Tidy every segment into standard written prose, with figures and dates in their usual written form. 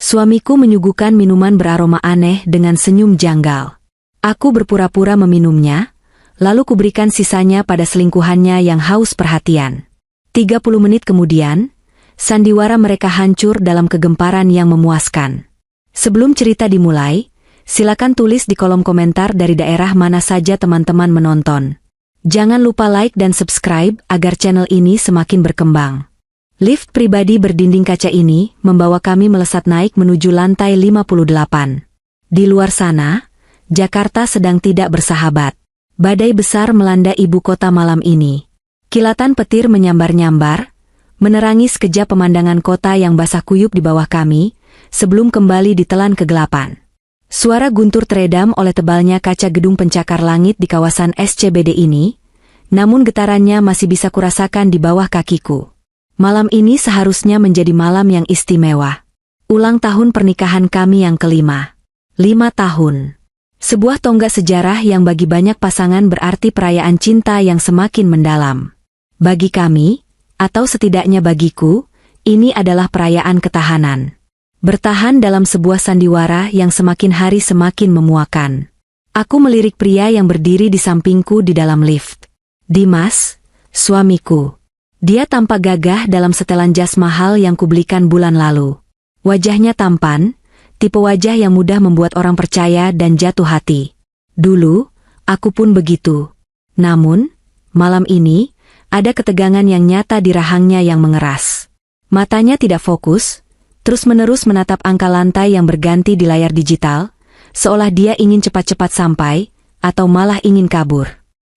Suamiku menyuguhkan minuman beraroma aneh dengan senyum janggal. Aku berpura-pura meminumnya, lalu kuberikan sisanya pada selingkuhannya yang haus perhatian. 30 menit kemudian, sandiwara mereka hancur dalam kegemparan yang memuaskan. Sebelum cerita dimulai, silakan tulis di kolom komentar dari daerah mana saja teman-teman menonton. Jangan lupa like dan subscribe agar channel ini semakin berkembang. Lift pribadi berdinding kaca ini membawa kami melesat naik menuju lantai 58. Di luar sana, Jakarta sedang tidak bersahabat. Badai besar melanda ibu kota malam ini. Kilatan petir menyambar-nyambar, menerangi sekejap pemandangan kota yang basah kuyup di bawah kami, sebelum kembali ditelan kegelapan. Suara guntur teredam oleh tebalnya kaca gedung pencakar langit di kawasan SCBD ini, namun getarannya masih bisa kurasakan di bawah kakiku. Malam ini seharusnya menjadi malam yang istimewa. Ulang tahun pernikahan kami yang kelima. 5 tahun. Sebuah tonggak sejarah yang bagi banyak pasangan berarti perayaan cinta yang semakin mendalam. Bagi kami, atau setidaknya bagiku, ini adalah perayaan ketahanan. Bertahan dalam sebuah sandiwara yang semakin hari semakin memuakan. Aku melirik pria yang berdiri di sampingku di dalam lift. Dimas, suamiku. Dia tampak gagah dalam setelan jas mahal yang kubelikan bulan lalu. Wajahnya tampan, tipe wajah yang mudah membuat orang percaya dan jatuh hati. Dulu, aku pun begitu. Namun, malam ini, ada ketegangan yang nyata di rahangnya yang mengeras. Matanya tidak fokus, terus-menerus menatap angka lantai yang berganti di layar digital, seolah dia ingin cepat-cepat sampai, atau malah ingin kabur.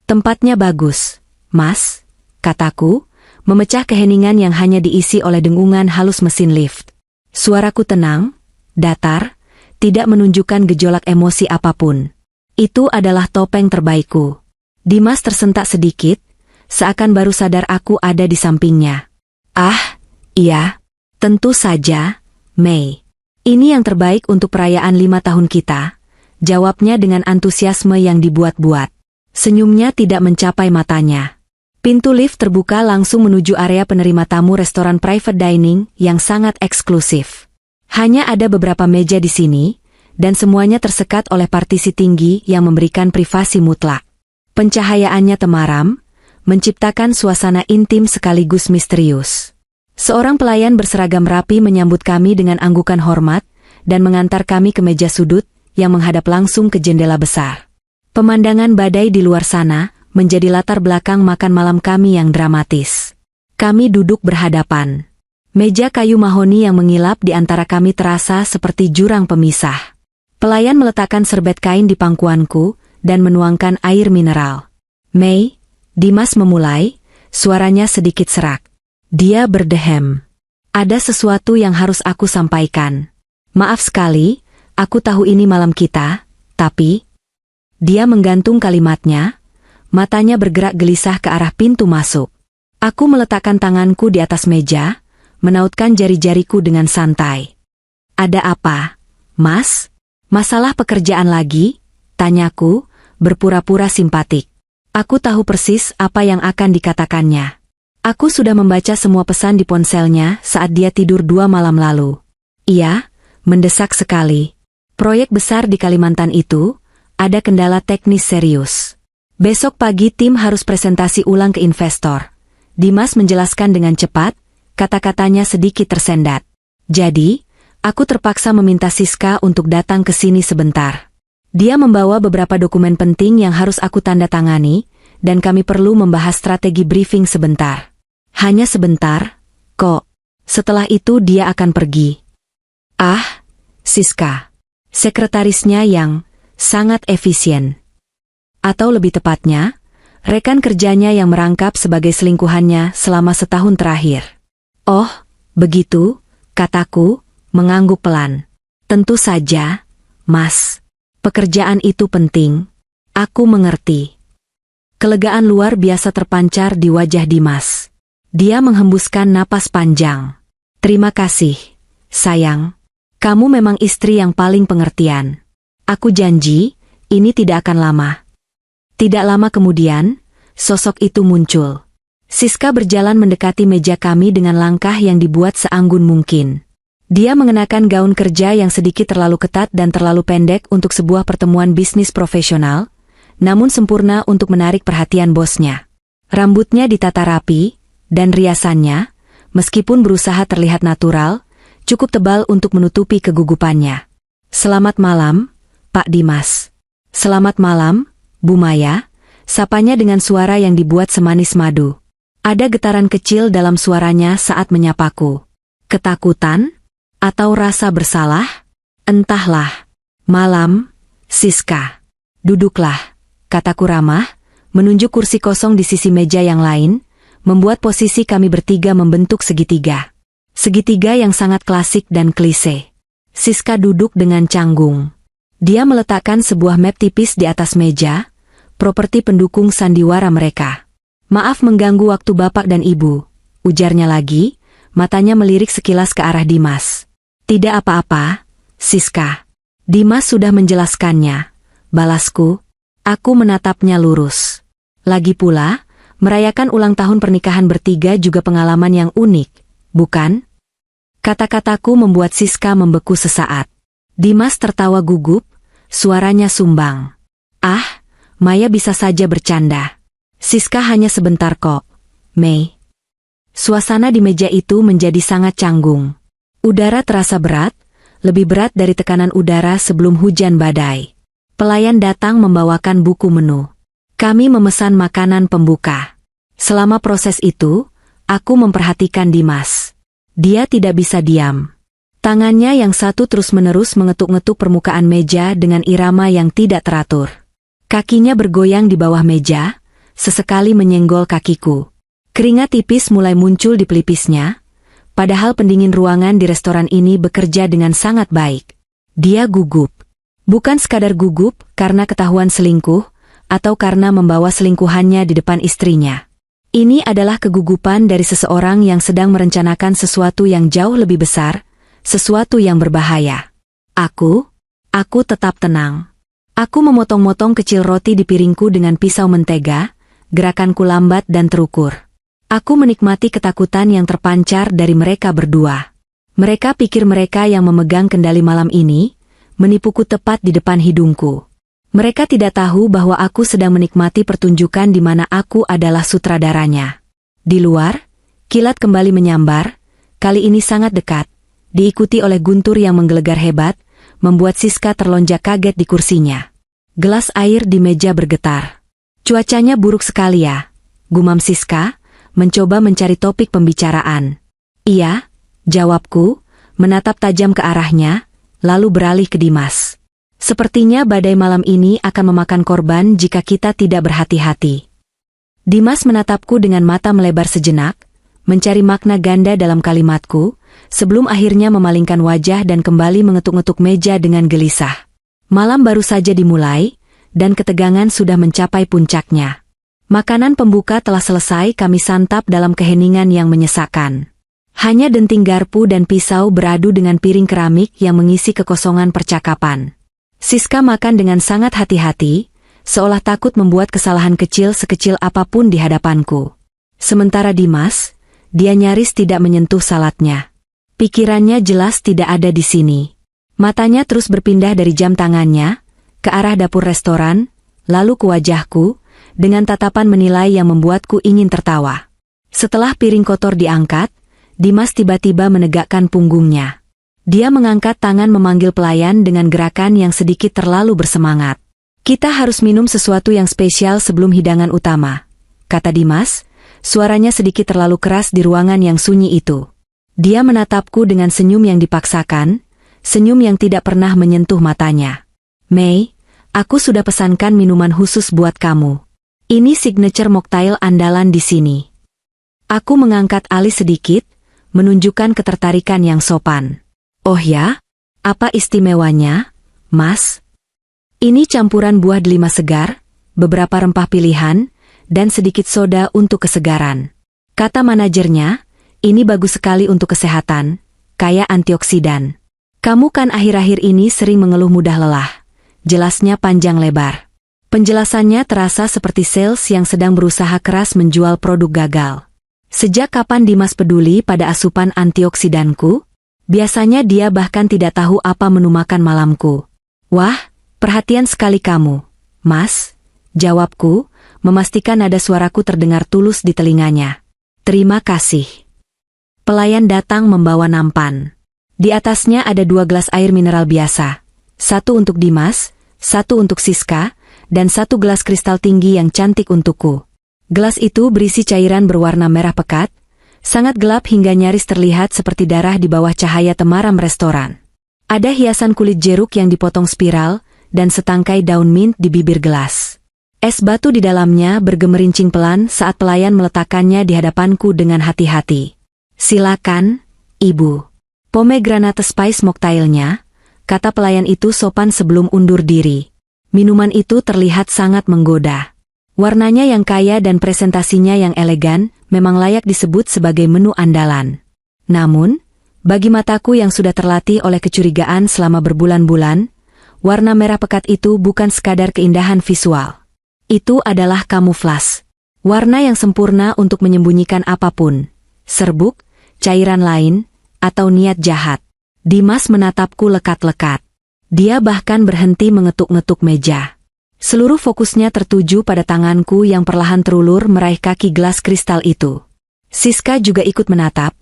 Tempatnya bagus, Mas, kataku, memecah keheningan yang hanya diisi oleh dengungan halus mesin lift. Suaraku tenang, datar, tidak menunjukkan gejolak emosi apapun. Itu adalah topeng terbaikku. Dimas tersentak sedikit, seakan baru sadar aku ada di sampingnya. Ah, iya, tentu saja, Mei. Ini yang terbaik untuk perayaan 5 tahun kita, jawabnya dengan antusiasme yang dibuat-buat. Senyumnya tidak mencapai matanya. Pintu lift terbuka langsung menuju area penerima tamu restoran private dining yang sangat eksklusif. Hanya ada beberapa meja di sini, dan semuanya tersekat oleh partisi tinggi yang memberikan privasi mutlak. Pencahayaannya temaram, menciptakan suasana intim sekaligus misterius. Seorang pelayan berseragam rapi menyambut kami dengan anggukan hormat, dan mengantar kami ke meja sudut yang menghadap langsung ke jendela besar. Pemandangan badai di luar sana menjadi latar belakang makan malam kami yang dramatis. Kami duduk berhadapan. Meja kayu mahoni yang mengilap di antara kami terasa seperti jurang pemisah. Pelayan meletakkan serbet kain di pangkuanku dan menuangkan air mineral. Mei, Dimas memulai, suaranya sedikit serak. Dia berdehem. Ada sesuatu yang harus aku sampaikan. Maaf sekali, aku tahu ini malam kita, tapi... Dia menggantung kalimatnya, matanya bergerak gelisah ke arah pintu masuk. Aku meletakkan tanganku di atas meja, menautkan jari-jariku dengan santai. Ada apa, Mas? Masalah pekerjaan lagi? Tanyaku, berpura-pura simpatik. Aku tahu persis apa yang akan dikatakannya. Aku sudah membaca semua pesan di ponselnya saat dia tidur 2 malam lalu. Iya, mendesak sekali. Proyek besar di Kalimantan itu, ada kendala teknis serius. Besok pagi tim harus presentasi ulang ke investor. Dimas menjelaskan dengan cepat, kata-katanya sedikit tersendat. Jadi, aku terpaksa meminta Siska untuk datang ke sini sebentar. Dia membawa beberapa dokumen penting yang harus aku tanda tangani, dan kami perlu membahas strategi briefing sebentar. Hanya sebentar, kok. Setelah itu dia akan pergi. Ah, Siska. Sekretarisnya yang sangat efisien. Atau lebih tepatnya, rekan kerjanya yang merangkap sebagai selingkuhannya selama setahun terakhir. Oh, begitu, kataku, mengangguk pelan. Tentu saja, Mas. Pekerjaan itu penting. Aku mengerti. Kelegaan luar biasa terpancar di wajah Dimas. Dia menghembuskan napas panjang. Terima kasih, sayang. Kamu memang istri yang paling pengertian. Aku janji, ini tidak akan lama. Tidak lama kemudian, sosok itu muncul. Siska berjalan mendekati meja kami dengan langkah yang dibuat seanggun mungkin. Dia mengenakan gaun kerja yang sedikit terlalu ketat dan terlalu pendek untuk sebuah pertemuan bisnis profesional, namun sempurna untuk menarik perhatian bosnya. Rambutnya ditata rapi, dan riasannya, meskipun berusaha terlihat natural, cukup tebal untuk menutupi kegugupannya. "Selamat malam, Pak Dimas." "Selamat malam, Bu Maya," sapanya dengan suara yang dibuat semanis madu. Ada getaran kecil dalam suaranya saat menyapaku. Ketakutan? Atau rasa bersalah? Entahlah. "Malam, Siska. Duduklah," kataku ramah, menunjuk kursi kosong di sisi meja yang lain, membuat posisi kami bertiga membentuk segitiga. Segitiga yang sangat klasik dan klise. Siska duduk dengan canggung. Dia meletakkan sebuah map tipis di atas meja, properti pendukung sandiwara mereka. "Maaf mengganggu waktu Bapak dan Ibu," ujarnya lagi, matanya melirik sekilas ke arah Dimas. "Tidak apa-apa, Siska. Dimas sudah menjelaskannya," balasku. Aku menatapnya lurus. Lagi pula, merayakan ulang tahun pernikahan bertiga juga pengalaman yang unik, bukan? Kata-kataku membuat Siska membeku sesaat. Dimas tertawa gugup, suaranya sumbang. "Ah, Maya bisa saja bercanda. Siska hanya sebentar kok, Mei." Suasana di meja itu menjadi sangat canggung. Udara terasa berat, lebih berat dari tekanan udara sebelum hujan badai. Pelayan datang membawakan buku menu. Kami memesan makanan pembuka. Selama proses itu, aku memperhatikan Dimas. Dia tidak bisa diam. Tangannya yang satu terus-menerus mengetuk-ngetuk permukaan meja dengan irama yang tidak teratur. Kakinya bergoyang di bawah meja, sesekali menyenggol kakiku. Keringat tipis mulai muncul di pelipisnya, padahal pendingin ruangan di restoran ini bekerja dengan sangat baik. Dia gugup. Bukan sekadar gugup karena ketahuan selingkuh, atau karena membawa selingkuhannya di depan istrinya. Ini adalah kegugupan dari seseorang yang sedang merencanakan sesuatu yang jauh lebih besar, sesuatu yang berbahaya. Aku tetap tenang. Aku memotong-motong kecil roti di piringku dengan pisau mentega, gerakanku lambat dan terukur. Aku menikmati ketakutan yang terpancar dari mereka berdua. Mereka pikir mereka yang memegang kendali malam ini, menipuku tepat di depan hidungku. Mereka tidak tahu bahwa aku sedang menikmati pertunjukan di mana aku adalah sutradaranya. Di luar, kilat kembali menyambar, kali ini sangat dekat, diikuti oleh guntur yang menggelegar hebat, membuat Siska terlonjak kaget di kursinya. Gelas air di meja bergetar. "Cuacanya buruk sekali ya," gumam Siska, mencoba mencari topik pembicaraan. "Iya," jawabku, menatap tajam ke arahnya, lalu beralih ke Dimas. "Sepertinya badai malam ini akan memakan korban jika kita tidak berhati-hati." Dimas menatapku dengan mata melebar sejenak, mencari makna ganda dalam kalimatku, sebelum akhirnya memalingkan wajah dan kembali mengetuk-ngetuk meja dengan gelisah. Malam baru saja dimulai, dan ketegangan sudah mencapai puncaknya. Makanan pembuka telah selesai kami santap dalam keheningan yang menyesakkan. Hanya denting garpu dan pisau beradu dengan piring keramik yang mengisi kekosongan percakapan. Siska makan dengan sangat hati-hati, seolah takut membuat kesalahan kecil sekecil apapun di hadapanku. Sementara Dimas, dia nyaris tidak menyentuh saladnya. Pikirannya jelas tidak ada di sini. Matanya terus berpindah dari jam tangannya, ke arah dapur restoran, lalu ke wajahku, dengan tatapan menilai yang membuatku ingin tertawa. Setelah piring kotor diangkat, Dimas tiba-tiba menegakkan punggungnya. Dia mengangkat tangan memanggil pelayan dengan gerakan yang sedikit terlalu bersemangat. "Kita harus minum sesuatu yang spesial sebelum hidangan utama," kata Dimas, suaranya sedikit terlalu keras di ruangan yang sunyi itu. Dia menatapku dengan senyum yang dipaksakan, senyum yang tidak pernah menyentuh matanya. "Mei, aku sudah pesankan minuman khusus buat kamu. Ini signature mocktail andalan di sini." Aku mengangkat alis sedikit, menunjukkan ketertarikan yang sopan. "Oh ya? Apa istimewanya, Mas?" "Ini campuran buah delima segar, beberapa rempah pilihan, dan sedikit soda untuk kesegaran. Kata manajernya, ini bagus sekali untuk kesehatan, kaya antioksidan. Kamu kan akhir-akhir ini sering mengeluh mudah lelah," jelasnya panjang lebar. Penjelasannya terasa seperti sales yang sedang berusaha keras menjual produk gagal. Sejak kapan Dimas peduli pada asupan antioksidanku? Biasanya dia bahkan tidak tahu apa menu makan malamku. Wah, perhatian sekali kamu, Mas, jawabku, memastikan nada suaraku terdengar tulus di telinganya. Terima kasih. Pelayan datang membawa nampan. Di atasnya ada 2 gelas air mineral biasa. 1 untuk Dimas, 1 untuk Siska, dan 1 gelas kristal tinggi yang cantik untukku. Gelas itu berisi cairan berwarna merah pekat, sangat gelap hingga nyaris terlihat seperti darah di bawah cahaya temaram restoran. Ada hiasan kulit jeruk yang dipotong spiral, dan setangkai daun mint di bibir gelas. Es batu di dalamnya bergemerincing pelan saat pelayan meletakkannya di hadapanku dengan hati-hati. Silakan, Ibu. Pomegranate spice mocktailnya, kata pelayan itu sopan sebelum undur diri. Minuman itu terlihat sangat menggoda. Warnanya yang kaya dan presentasinya yang elegan, memang layak disebut sebagai menu andalan. Namun, bagi mataku yang sudah terlatih oleh kecurigaan selama berbulan-bulan, warna merah pekat itu bukan sekadar keindahan visual. Itu adalah kamuflas. Warna yang sempurna untuk menyembunyikan apapun. Serbuk, cairan lain, atau niat jahat. Dimas menatapku lekat-lekat. Dia bahkan berhenti mengetuk-ngetuk meja. Seluruh fokusnya tertuju pada tanganku yang perlahan terulur meraih kaki gelas kristal itu. Siska juga ikut menatap,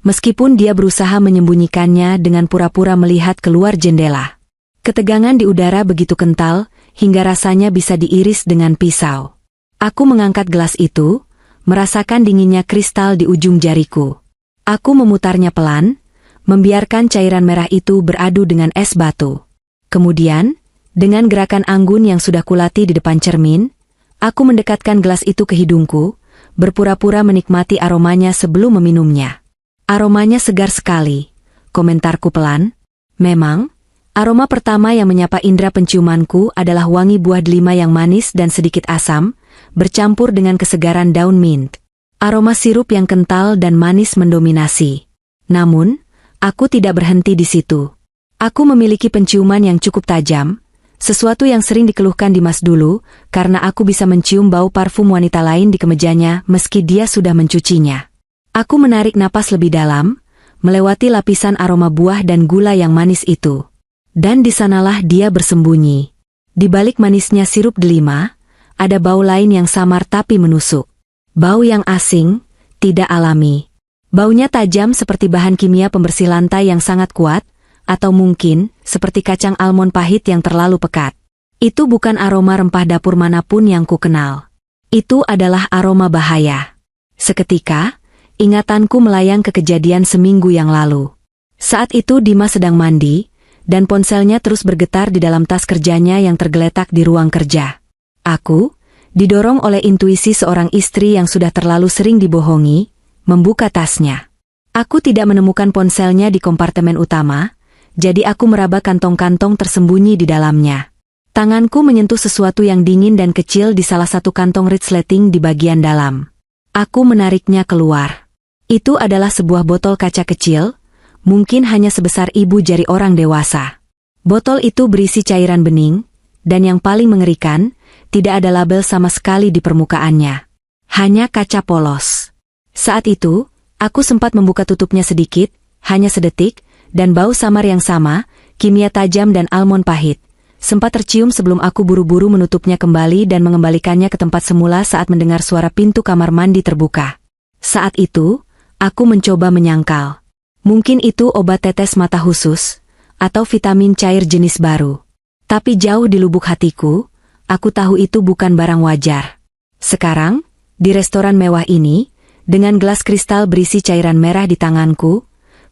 meskipun dia berusaha menyembunyikannya dengan pura-pura melihat keluar jendela. Ketegangan di udara begitu kental, hingga rasanya bisa diiris dengan pisau. Aku mengangkat gelas itu, merasakan dinginnya kristal di ujung jariku. Aku memutarnya pelan, membiarkan cairan merah itu beradu dengan es batu. Kemudian, dengan gerakan anggun yang sudah kulatih di depan cermin, aku mendekatkan gelas itu ke hidungku, berpura-pura menikmati aromanya sebelum meminumnya. Aromanya segar sekali, komentarku pelan. Memang, aroma pertama yang menyapa indera penciumanku adalah wangi buah delima yang manis dan sedikit asam, bercampur dengan kesegaran daun mint. Aroma sirup yang kental dan manis mendominasi. Namun, aku tidak berhenti di situ. Aku memiliki penciuman yang cukup tajam, sesuatu yang sering dikeluhkan Dimas dulu, karena aku bisa mencium bau parfum wanita lain di kemejanya meski dia sudah mencucinya. Aku menarik napas lebih dalam, melewati lapisan aroma buah dan gula yang manis itu. Dan di sanalah dia bersembunyi. Di balik manisnya sirup delima, ada bau lain yang samar tapi menusuk. Bau yang asing, tidak alami. Baunya tajam seperti bahan kimia pembersih lantai yang sangat kuat, atau mungkin seperti kacang almond pahit yang terlalu pekat. Itu bukan aroma rempah dapur manapun yang ku kenal. Itu adalah aroma bahaya. Seketika, ingatanku melayang ke kejadian seminggu yang lalu. Saat itu Dimas sedang mandi, dan ponselnya terus bergetar di dalam tas kerjanya yang tergeletak di ruang kerja. Aku, didorong oleh intuisi seorang istri yang sudah terlalu sering dibohongi, membuka tasnya. Aku tidak menemukan ponselnya di kompartemen utama, jadi aku meraba kantong-kantong tersembunyi di dalamnya. Tanganku menyentuh sesuatu yang dingin dan kecil di salah satu kantong resleting di bagian dalam. Aku menariknya keluar. Itu adalah sebuah botol kaca kecil, mungkin hanya sebesar ibu jari orang dewasa. Botol itu berisi cairan bening, dan yang paling mengerikan, tidak ada label sama sekali di permukaannya. Hanya kaca polos. Saat itu, aku sempat membuka tutupnya sedikit, hanya sedetik, dan bau samar yang sama, kimia tajam dan almond pahit, sempat tercium sebelum aku buru-buru menutupnya kembali dan mengembalikannya ke tempat semula saat mendengar suara pintu kamar mandi terbuka. Saat itu, aku mencoba menyangkal. Mungkin itu obat tetes mata khusus, atau vitamin cair jenis baru. Tapi jauh di lubuk hatiku, aku tahu itu bukan barang wajar. Sekarang, di restoran mewah ini, dengan gelas kristal berisi cairan merah di tanganku,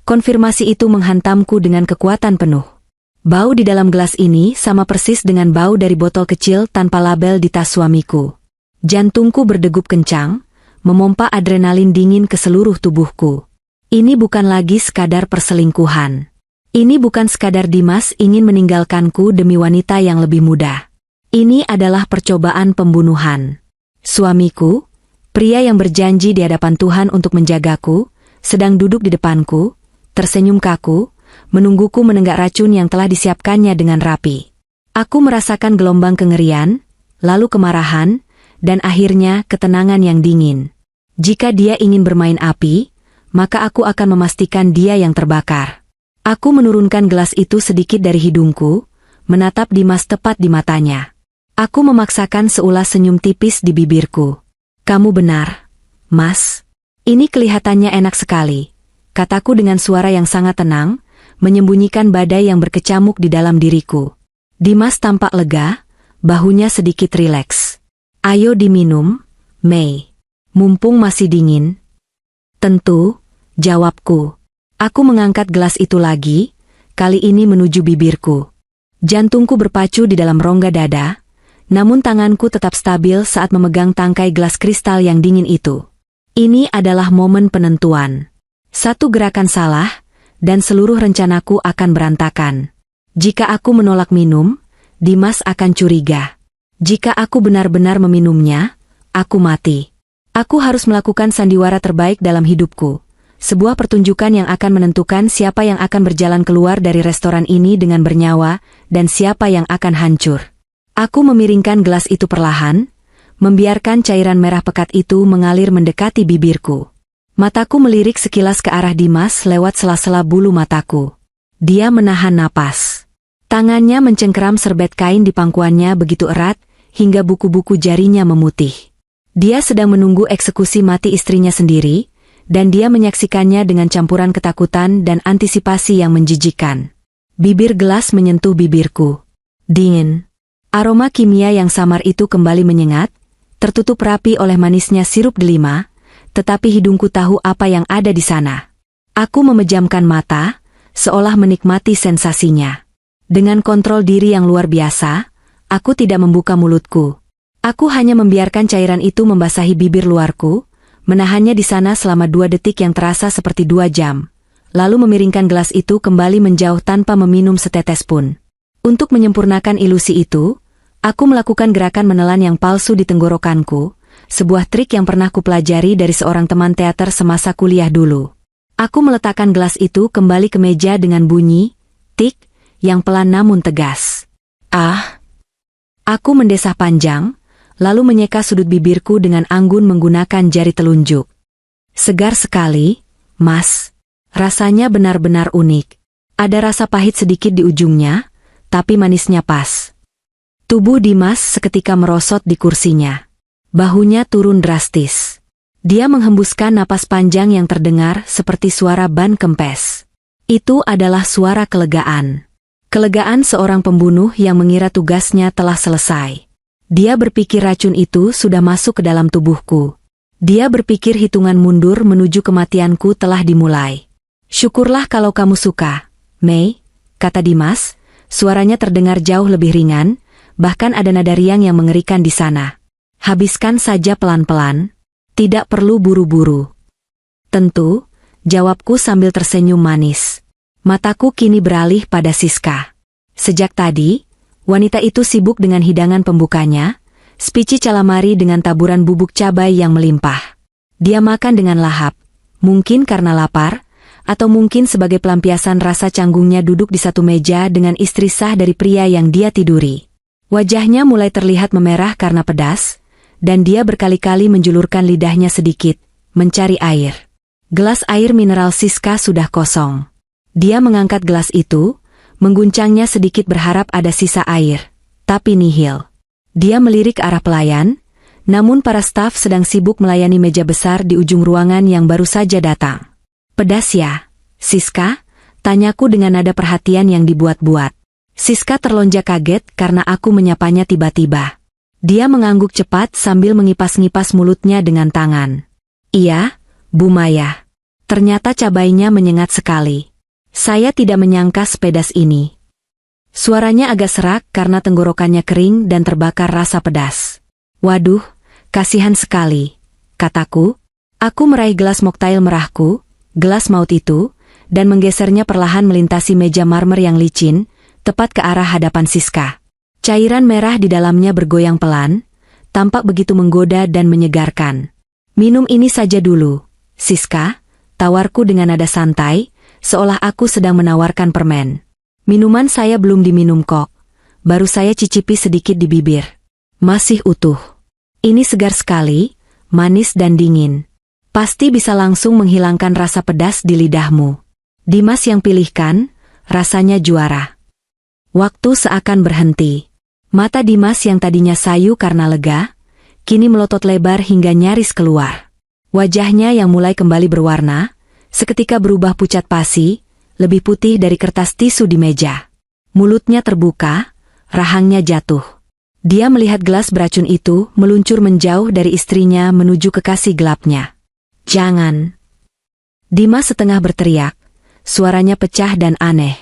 konfirmasi itu menghantamku dengan kekuatan penuh. Bau di dalam gelas ini sama persis dengan bau dari botol kecil tanpa label di tas suamiku. Jantungku berdegup kencang, memompa adrenalin dingin ke seluruh tubuhku. Ini bukan lagi sekadar perselingkuhan. Ini bukan sekadar Dimas ingin meninggalkanku demi wanita yang lebih muda. Ini adalah percobaan pembunuhan. Suamiku, pria yang berjanji di hadapan Tuhan untuk menjagaku, sedang duduk di depanku, tersenyum kaku, menungguku menenggak racun yang telah disiapkannya dengan rapi. Aku merasakan gelombang kengerian, lalu kemarahan, dan akhirnya ketenangan yang dingin. Jika dia ingin bermain api, maka aku akan memastikan dia yang terbakar. Aku menurunkan gelas itu sedikit dari hidungku, menatap Dimas tepat di matanya. Aku memaksakan seulas senyum tipis di bibirku. Kamu benar, Mas. Ini kelihatannya enak sekali, kataku dengan suara yang sangat tenang, menyembunyikan badai yang berkecamuk di dalam diriku. Dimas tampak lega, bahunya sedikit rileks. Ayo diminum, Mei. Mumpung masih dingin. Tentu, jawabku. Aku mengangkat gelas itu lagi, kali ini menuju bibirku. Jantungku berpacu di dalam rongga dada, namun tanganku tetap stabil saat memegang tangkai gelas kristal yang dingin itu. Ini adalah momen penentuan. Satu gerakan salah, dan seluruh rencanaku akan berantakan. Jika aku menolak minum, Dimas akan curiga. Jika aku benar-benar meminumnya, aku mati. Aku harus melakukan sandiwara terbaik dalam hidupku. Sebuah pertunjukan yang akan menentukan siapa yang akan berjalan keluar dari restoran ini dengan bernyawa, dan siapa yang akan hancur. Aku memiringkan gelas itu perlahan, membiarkan cairan merah pekat itu mengalir mendekati bibirku. Mataku melirik sekilas ke arah Dimas lewat sela-sela bulu mataku. Dia menahan napas. Tangannya mencengkeram serbet kain di pangkuannya begitu erat, hingga buku-buku jarinya memutih. Dia sedang menunggu eksekusi mati istrinya sendiri, dan dia menyaksikannya dengan campuran ketakutan dan antisipasi yang menjijikkan. Bibir gelas menyentuh bibirku. Dingin. Aroma kimia yang samar itu kembali menyengat, tertutup rapi oleh manisnya sirup delima, tetapi hidungku tahu apa yang ada di sana. Aku memejamkan mata, seolah menikmati sensasinya. Dengan kontrol diri yang luar biasa, aku tidak membuka mulutku. Aku hanya membiarkan cairan itu membasahi bibir luarku, menahannya di sana selama 2 detik yang terasa seperti 2 jam, lalu memiringkan gelas itu kembali menjauh tanpa meminum setetes pun. Untuk menyempurnakan ilusi itu, aku melakukan gerakan menelan yang palsu di tenggorokanku, sebuah trik yang pernah kupelajari dari seorang teman teater semasa kuliah dulu. Aku meletakkan gelas itu kembali ke meja dengan bunyi, tik, yang pelan namun tegas. Ah! Aku mendesah panjang, lalu menyeka sudut bibirku dengan anggun menggunakan jari telunjuk. Segar sekali, Mas. Rasanya benar-benar unik. Ada rasa pahit sedikit di ujungnya, tapi manisnya pas. Tubuh Dimas seketika merosot di kursinya. Bahunya turun drastis. Dia menghembuskan napas panjang yang terdengar seperti suara ban kempes. Itu adalah suara kelegaan. Kelegaan seorang pembunuh yang mengira tugasnya telah selesai. Dia berpikir racun itu sudah masuk ke dalam tubuhku. Dia berpikir hitungan mundur menuju kematianku telah dimulai. Syukurlah kalau kamu suka, Mei, kata Dimas, suaranya terdengar jauh lebih ringan, bahkan ada nada riang yang mengerikan di sana. Habiskan saja pelan-pelan, tidak perlu buru-buru. Tentu, jawabku sambil tersenyum manis. Mataku kini beralih pada Siska. Sejak tadi, wanita itu sibuk dengan hidangan pembukanya, spici calamari dengan taburan bubuk cabai yang melimpah. Dia makan dengan lahap, mungkin karena lapar, atau mungkin sebagai pelampiasan rasa canggungnya duduk di satu meja dengan istri sah dari pria yang dia tiduri. Wajahnya mulai terlihat memerah karena pedas, dan dia berkali-kali menjulurkan lidahnya sedikit, mencari air. Gelas air mineral Siska sudah kosong. Dia mengangkat gelas itu, mengguncangnya sedikit berharap ada sisa air, tapi nihil. Dia melirik ke arah pelayan, namun para staf sedang sibuk melayani meja besar di ujung ruangan yang baru saja datang. Pedas ya, Siska? Tanyaku dengan nada perhatian yang dibuat-buat. Siska terlonjak kaget karena aku menyapanya tiba-tiba. Dia mengangguk cepat sambil mengipas-ngipas mulutnya dengan tangan. Iya, Bu Maya. Ternyata cabainya menyengat sekali. Saya tidak menyangka sepedas ini. Suaranya agak serak karena tenggorokannya kering dan terbakar rasa pedas. Waduh, kasihan sekali, kataku. Aku meraih gelas moktail merahku, gelas maut itu, dan menggesernya perlahan melintasi meja marmer yang licin, tepat ke arah hadapan Siska. Cairan merah di dalamnya bergoyang pelan, tampak begitu menggoda dan menyegarkan. Minum ini saja dulu, Siska, tawarku dengan nada santai, seolah aku sedang menawarkan permen. Minuman saya belum diminum kok, baru saya cicipi sedikit di bibir. Masih utuh. Ini segar sekali, manis dan dingin. Pasti bisa langsung menghilangkan rasa pedas di lidahmu. Dimas yang pilihkan, rasanya juara. Waktu seakan berhenti. Mata Dimas yang tadinya sayu karena lega, kini melotot lebar hingga nyaris keluar. Wajahnya yang mulai kembali berwarna, seketika berubah pucat pasi, lebih putih dari kertas tisu di meja. Mulutnya terbuka, rahangnya jatuh. Dia melihat gelas beracun itu meluncur menjauh dari istrinya menuju kekasih gelapnya. "Jangan!" Dimas setengah berteriak, suaranya pecah dan aneh.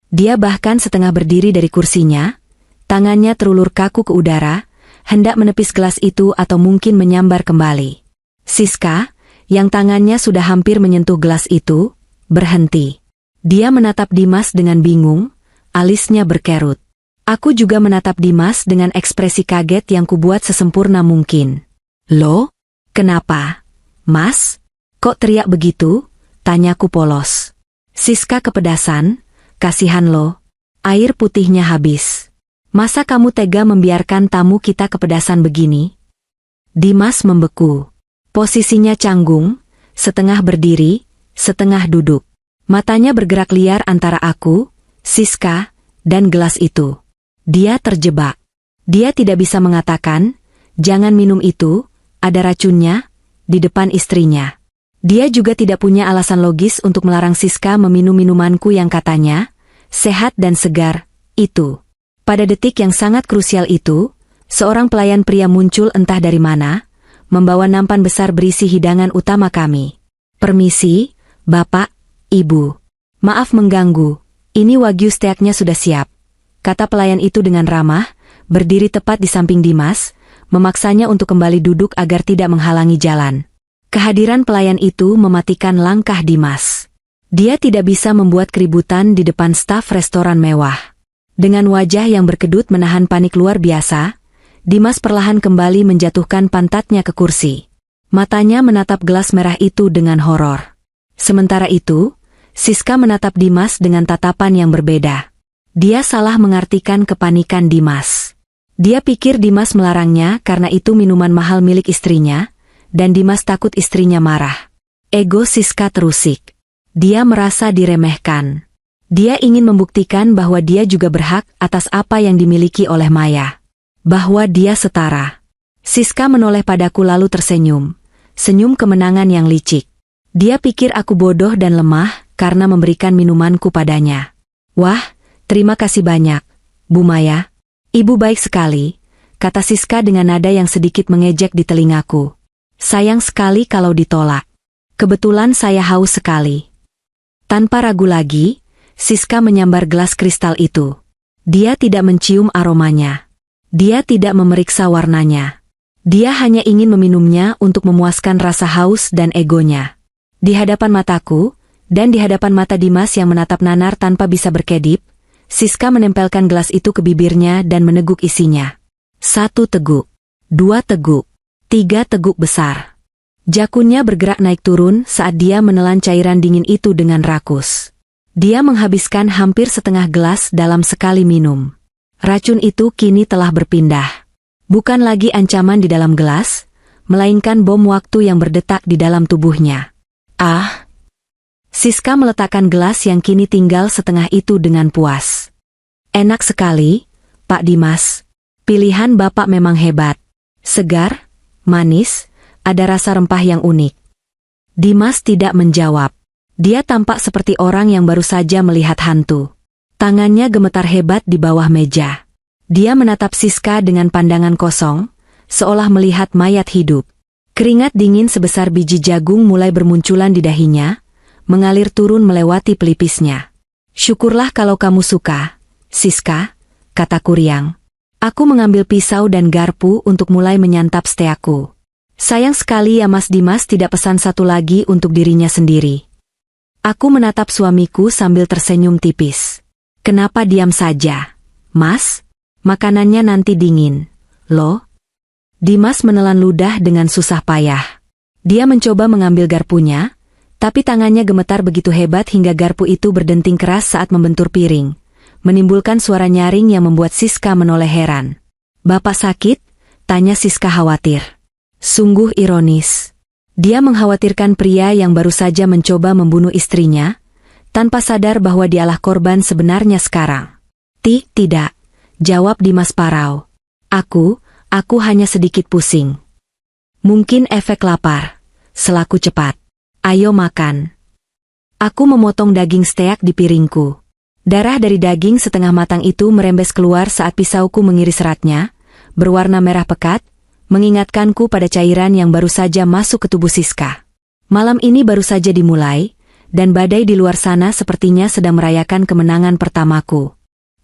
Dia bahkan setengah berdiri dari kursinya, tangannya terulur kaku ke udara, hendak menepis gelas itu atau mungkin menyambar kembali. Siska, yang tangannya sudah hampir menyentuh gelas itu, berhenti. Dia menatap Dimas dengan bingung, alisnya berkerut. Aku juga menatap Dimas dengan ekspresi kaget yang kubuat sesempurna mungkin. "Loh? Kenapa? Mas? Kok teriak begitu?" tanyaku polos. Siska kepedasan, "Kasihan lo, air putihnya habis. Masa kamu tega membiarkan tamu kita kepedasan begini?" Dimas membeku. Posisinya canggung, setengah berdiri, setengah duduk. Matanya bergerak liar antara aku, Siska, dan gelas itu. Dia terjebak. Dia tidak bisa mengatakan, "Jangan minum itu, ada racunnya," di depan istrinya. Dia juga tidak punya alasan logis untuk melarang Siska meminum minumanku yang katanya sehat dan segar, itu. Pada detik yang sangat krusial itu, seorang pelayan pria muncul entah dari mana, membawa nampan besar berisi hidangan utama kami. "Permisi, Bapak, Ibu. Maaf mengganggu, ini wagyu steaknya sudah siap," kata pelayan itu dengan ramah, berdiri tepat di samping Dimas, memaksanya untuk kembali duduk agar tidak menghalangi jalan. Kehadiran pelayan itu mematikan langkah Dimas. Dia tidak bisa membuat keributan di depan staf restoran mewah. Dengan wajah yang berkedut menahan panik luar biasa, Dimas perlahan kembali menjatuhkan pantatnya ke kursi. Matanya menatap gelas merah itu dengan horor. Sementara itu, Siska menatap Dimas dengan tatapan yang berbeda. Dia salah mengartikan kepanikan Dimas. Dia pikir Dimas melarangnya karena itu minuman mahal milik istrinya, dan Dimas takut istrinya marah. Ego Siska terusik. Dia merasa diremehkan. Dia ingin membuktikan bahwa dia juga berhak atas apa yang dimiliki oleh Maya. Bahwa dia setara. Siska menoleh padaku lalu tersenyum. Senyum kemenangan yang licik. Dia pikir aku bodoh dan lemah karena memberikan minumanku padanya. "Wah, terima kasih banyak, Bu Maya. Ibu baik sekali," kata Siska dengan nada yang sedikit mengejek di telingaku. "Sayang sekali kalau ditolak. Kebetulan saya haus sekali." Tanpa ragu lagi, Siska menyambar gelas kristal itu. Dia tidak mencium aromanya. Dia tidak memeriksa warnanya. Dia hanya ingin meminumnya untuk memuaskan rasa haus dan egonya. Di hadapan mataku, dan di hadapan mata Dimas yang menatap nanar tanpa bisa berkedip, Siska menempelkan gelas itu ke bibirnya dan meneguk isinya. 1 teguk, 2 teguk, 3 teguk besar. Jakunnya bergerak naik turun saat dia menelan cairan dingin itu dengan rakus. Dia menghabiskan hampir setengah gelas dalam sekali minum. Racun itu kini telah berpindah. Bukan lagi ancaman di dalam gelas, melainkan bom waktu yang berdetak di dalam tubuhnya. "Ah!" Siska meletakkan gelas yang kini tinggal setengah itu dengan puas. "Enak sekali, Pak Dimas. Pilihan Bapak memang hebat. Segar, manis, ada rasa rempah yang unik." Dimas tidak menjawab. Dia tampak seperti orang yang baru saja melihat hantu. Tangannya gemetar hebat di bawah meja. Dia menatap Siska dengan pandangan kosong, seolah melihat mayat hidup. Keringat dingin sebesar biji jagung mulai bermunculan di dahinya, mengalir turun melewati pelipisnya. "Syukurlah kalau kamu suka, Siska," kataku riang. Aku mengambil pisau dan garpu untuk mulai menyantap steakku. Sayang sekali ya Mas Dimas tidak pesan satu lagi untuk dirinya sendiri. Aku menatap suamiku sambil tersenyum tipis. "Kenapa diam saja, Mas? Makanannya nanti dingin, loh." Dimas menelan ludah dengan susah payah. Dia mencoba mengambil garpunya, tapi tangannya gemetar begitu hebat hingga garpu itu berdenting keras saat membentur piring, menimbulkan suara nyaring yang membuat Siska menoleh heran. "Bapak sakit?" tanya Siska khawatir. Sungguh ironis. Dia mengkhawatirkan pria yang baru saja mencoba membunuh istrinya, tanpa sadar bahwa dialah korban sebenarnya sekarang. Tidak, jawab Dimas parau. Aku hanya sedikit pusing. Mungkin efek lapar. Selaku cepat. Ayo makan. Aku memotong daging steak di piringku. Darah dari daging setengah matang itu merembes keluar saat pisauku mengiris seratnya, berwarna merah pekat, mengingatkanku pada cairan yang baru saja masuk ke tubuh Siska. Malam ini baru saja dimulai, dan badai di luar sana sepertinya sedang merayakan kemenangan pertamaku.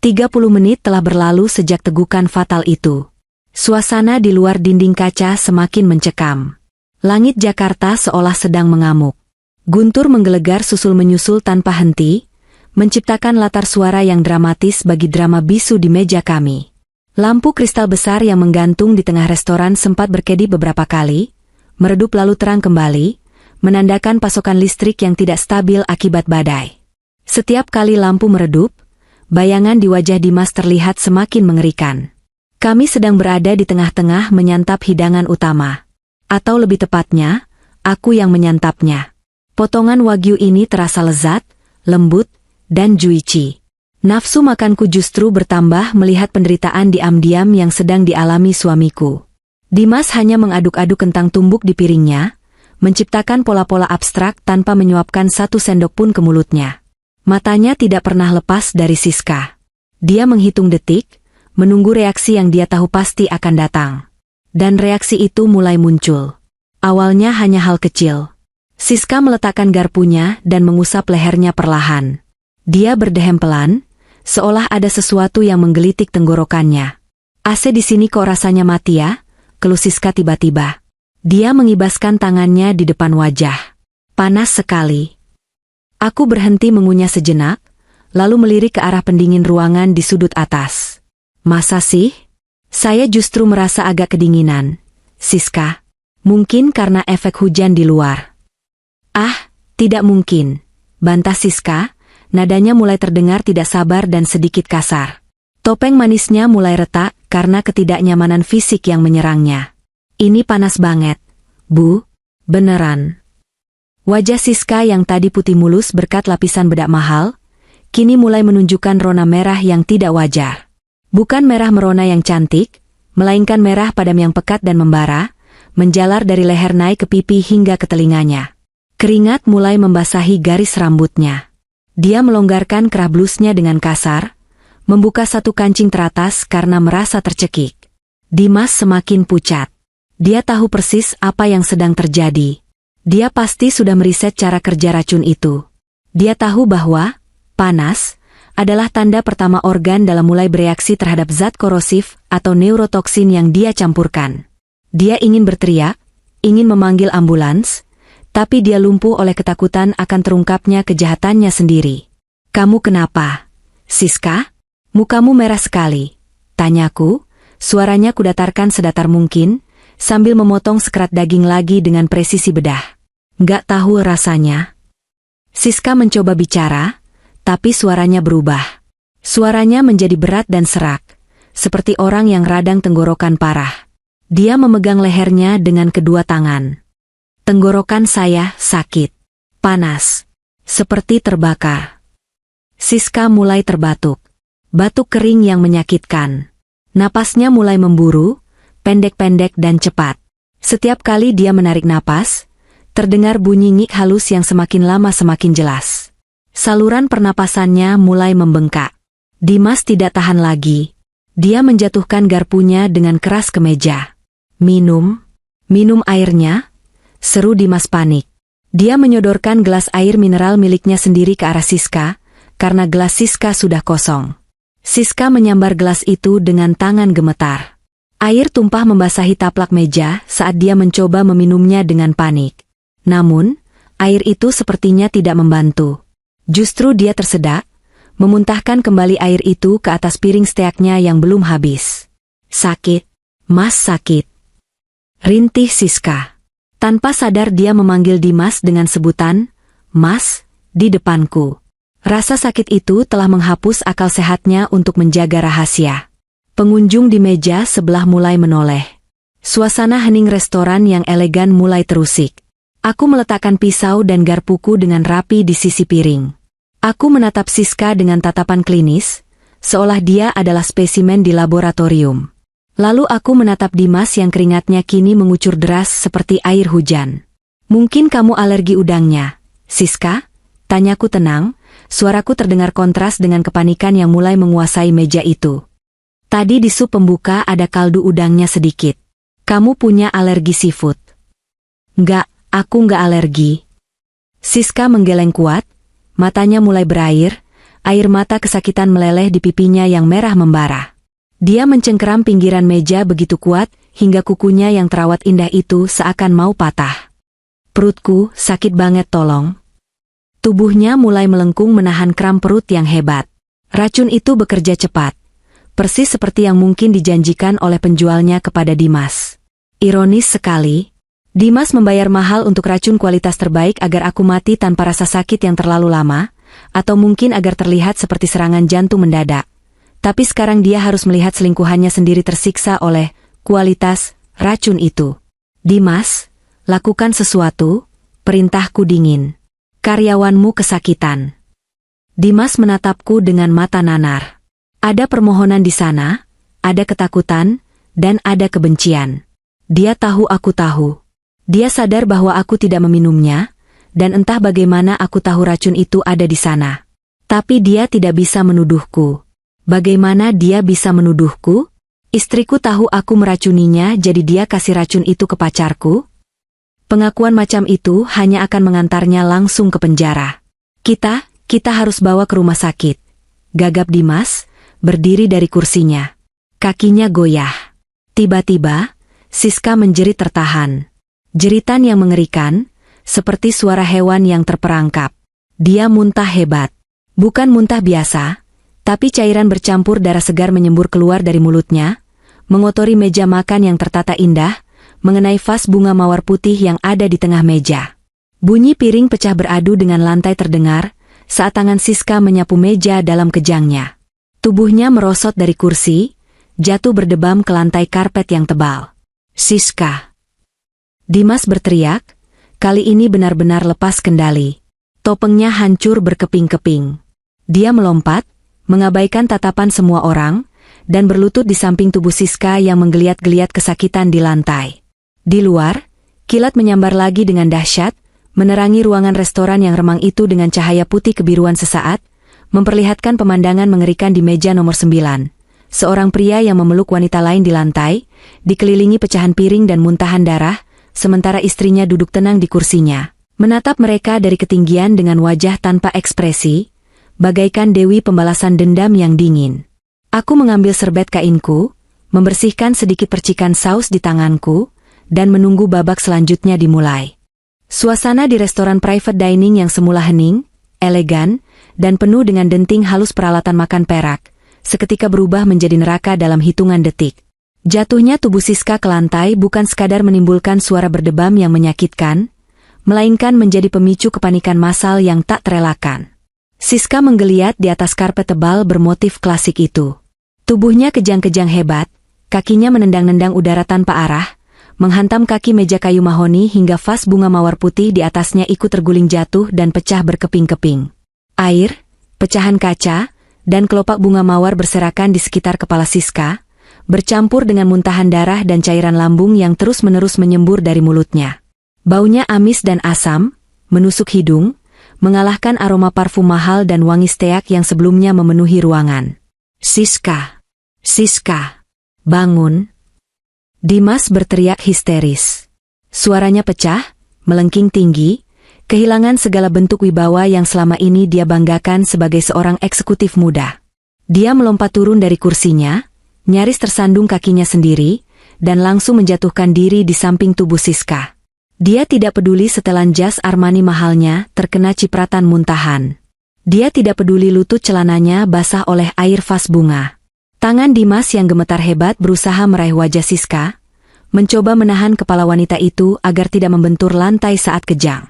30 menit telah berlalu sejak tegukan fatal itu. Suasana di luar dinding kaca semakin mencekam. Langit Jakarta seolah sedang mengamuk. Guntur menggelegar susul-menyusul tanpa henti, menciptakan latar suara yang dramatis bagi drama bisu di meja kami. Lampu kristal besar yang menggantung di tengah restoran sempat berkedip beberapa kali, meredup lalu terang kembali, menandakan pasokan listrik yang tidak stabil akibat badai. Setiap kali lampu meredup, bayangan di wajah Dimas terlihat semakin mengerikan. Kami sedang berada di tengah-tengah menyantap hidangan utama. Atau lebih tepatnya, aku yang menyantapnya. Potongan wagyu ini terasa lezat, lembut, dan juicy. Nafsu makanku justru bertambah melihat penderitaan diam-diam yang sedang dialami suamiku. Dimas hanya mengaduk-aduk kentang tumbuk di piringnya, menciptakan pola-pola abstrak tanpa menyuapkan satu sendok pun ke mulutnya. Matanya tidak pernah lepas dari Siska. Dia menghitung detik, menunggu reaksi yang dia tahu pasti akan datang. Dan reaksi itu mulai muncul. Awalnya hanya hal kecil. Siska meletakkan garpunya dan mengusap lehernya perlahan. Dia berdehem pelan, seolah ada sesuatu yang menggelitik tenggorokannya. "AC di sini kok rasanya mati ya?" keluh Siska tiba-tiba. Dia mengibaskan tangannya di depan wajah. "Panas sekali." Aku berhenti mengunyah sejenak, lalu melirik ke arah pendingin ruangan di sudut atas. "Masa sih? Saya justru merasa agak kedinginan, Siska. Mungkin karena efek hujan di luar." "Ah, tidak mungkin," bantah Siska, nadanya mulai terdengar tidak sabar dan sedikit kasar. Topeng manisnya mulai retak karena ketidaknyamanan fisik yang menyerangnya. "Ini panas banget, Bu. Beneran." Wajah Siska yang tadi putih mulus berkat lapisan bedak mahal, kini mulai menunjukkan rona merah yang tidak wajar. Bukan merah merona yang cantik, melainkan merah padam yang pekat dan membara, menjalar dari leher naik ke pipi hingga ke telinganya. Keringat mulai membasahi garis rambutnya. Dia melonggarkan kerah blusnya dengan kasar, membuka satu kancing teratas karena merasa tercekik. Dimas semakin pucat. Dia tahu persis apa yang sedang terjadi. Dia pasti sudah meriset cara kerja racun itu. Dia tahu bahwa panas adalah tanda pertama organ dalam mulai bereaksi terhadap zat korosif atau neurotoksin yang dia campurkan. Dia ingin berteriak, ingin memanggil ambulans, tapi dia lumpuh oleh ketakutan akan terungkapnya kejahatannya sendiri. "Kamu kenapa, Siska? Mukamu merah sekali," tanyaku, suaranya kudatarkan sedatar mungkin, sambil memotong sekerat daging lagi dengan presisi bedah. "Nggak tahu rasanya." Siska mencoba bicara, tapi suaranya berubah. Suaranya menjadi berat dan serak, seperti orang yang radang tenggorokan parah. Dia memegang lehernya dengan kedua tangan. "Tenggorokan saya sakit. Panas. Seperti terbakar." Siska mulai terbatuk. Batuk kering yang menyakitkan. Napasnya mulai memburu, pendek-pendek dan cepat. Setiap kali dia menarik napas, terdengar bunyi nyik halus yang semakin lama semakin jelas. Saluran pernapasannya mulai membengkak. Dimas tidak tahan lagi. Dia menjatuhkan garpunya dengan keras ke meja. "Minum airnya," seru Dimas panik. Dia menyodorkan gelas air mineral miliknya sendiri ke arah Siska, karena gelas Siska sudah kosong. Siska menyambar gelas itu dengan tangan gemetar. Air tumpah membasahi taplak meja saat dia mencoba meminumnya dengan panik. Namun, air itu sepertinya tidak membantu. Justru dia tersedak, memuntahkan kembali air itu ke atas piring steaknya yang belum habis. "Sakit, Mas, sakit," rintih Siska. Tanpa sadar dia memanggil Dimas dengan sebutan, "Mas," di depanku. Rasa sakit itu telah menghapus akal sehatnya untuk menjaga rahasia. Pengunjung di meja sebelah mulai menoleh. Suasana hening restoran yang elegan mulai terusik. Aku meletakkan pisau dan garpuku dengan rapi di sisi piring. Aku menatap Siska dengan tatapan klinis, seolah dia adalah spesimen di laboratorium. Lalu aku menatap Dimas yang keringatnya kini mengucur deras seperti air hujan. Mungkin kamu alergi udangnya, Siska? Tanyaku tenang, suaraku terdengar kontras dengan kepanikan yang mulai menguasai meja itu. Tadi di sup pembuka ada kaldu udangnya sedikit. Kamu punya alergi seafood? Enggak, aku enggak alergi. Siska menggeleng kuat, matanya mulai berair, air mata kesakitan meleleh di pipinya yang merah membara. Dia mencengkeram pinggiran meja begitu kuat, hingga kukunya yang terawat indah itu seakan mau patah. Perutku, sakit banget tolong. Tubuhnya mulai melengkung menahan kram perut yang hebat. Racun itu bekerja cepat. Persis seperti yang mungkin dijanjikan oleh penjualnya kepada Dimas. Ironis sekali. Dimas membayar mahal untuk racun kualitas terbaik agar aku mati tanpa rasa sakit yang terlalu lama, atau mungkin agar terlihat seperti serangan jantung mendadak. Tapi sekarang dia harus melihat selingkuhannya sendiri tersiksa oleh kualitas racun itu. Dimas, lakukan sesuatu, perintahku dingin. Karyawanmu kesakitan. Dimas menatapku dengan mata nanar. Ada permohonan di sana, ada ketakutan, dan ada kebencian. Dia tahu aku tahu. Dia sadar bahwa aku tidak meminumnya, dan entah bagaimana aku tahu racun itu ada di sana. Tapi dia tidak bisa menuduhku. Bagaimana dia bisa menuduhku? Istriku tahu aku meracuninya, jadi dia kasih racun itu ke pacarku? Pengakuan macam itu hanya akan mengantarnya langsung ke penjara. Kita harus bawa ke rumah sakit. Gagap Dimas, berdiri dari kursinya. Kakinya goyah. Tiba-tiba, Siska menjerit tertahan. Jeritan yang mengerikan, seperti suara hewan yang terperangkap. Dia muntah hebat. Bukan muntah biasa, tapi cairan bercampur darah segar menyembur keluar dari mulutnya, mengotori meja makan yang tertata indah, mengenai vas bunga mawar putih yang ada di tengah meja. Bunyi piring pecah beradu dengan lantai terdengar, saat tangan Siska menyapu meja dalam kejangnya. Tubuhnya merosot dari kursi, jatuh berdebam ke lantai karpet yang tebal. Siska! Dimas berteriak, kali ini benar-benar lepas kendali. Topengnya hancur berkeping-keping. Dia melompat, mengabaikan tatapan semua orang, dan berlutut di samping tubuh Siska yang menggeliat-geliat kesakitan di lantai. Di luar, kilat menyambar lagi dengan dahsyat, menerangi ruangan restoran yang remang itu dengan cahaya putih kebiruan sesaat, memperlihatkan pemandangan mengerikan di meja nomor 9. Seorang pria yang memeluk wanita lain di lantai, dikelilingi pecahan piring dan muntahan darah, sementara istrinya duduk tenang di kursinya, menatap mereka dari ketinggian dengan wajah tanpa ekspresi, bagaikan dewi pembalasan dendam yang dingin. Aku mengambil serbet kainku, membersihkan sedikit percikan saus di tanganku, dan menunggu babak selanjutnya dimulai. Suasana di restoran private dining yang semula hening, elegan, dan penuh dengan denting halus peralatan makan perak, seketika berubah menjadi neraka dalam hitungan detik. Jatuhnya tubuh Siska ke lantai bukan sekadar menimbulkan suara berdebam yang menyakitkan, melainkan menjadi pemicu kepanikan massal yang tak terelakkan. Siska menggeliat di atas karpet tebal bermotif klasik itu. Tubuhnya kejang-kejang hebat, kakinya menendang-nendang udara tanpa arah, menghantam kaki meja kayu mahoni hingga vas bunga mawar putih di atasnya ikut terguling jatuh dan pecah berkeping-keping. Air, pecahan kaca, dan kelopak bunga mawar berserakan di sekitar kepala Siska, bercampur dengan muntahan darah dan cairan lambung yang terus-menerus menyembur dari mulutnya. Baunya amis dan asam, menusuk hidung, mengalahkan aroma parfum mahal dan wangi steak yang sebelumnya memenuhi ruangan. Siska! Siska! Bangun! Dimas berteriak histeris. Suaranya pecah, melengking tinggi, kehilangan segala bentuk wibawa yang selama ini dia banggakan sebagai seorang eksekutif muda. Dia melompat turun dari kursinya, nyaris tersandung kakinya sendiri, dan langsung menjatuhkan diri di samping tubuh Siska. Dia tidak peduli setelan jas Armani mahalnya terkena cipratan muntahan. Dia tidak peduli lutut celananya basah oleh air vas bunga. Tangan Dimas yang gemetar hebat berusaha meraih wajah Siska, mencoba menahan kepala wanita itu agar tidak membentur lantai saat kejang.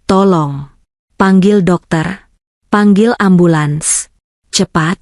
Tolong, panggil dokter, panggil ambulans, cepat.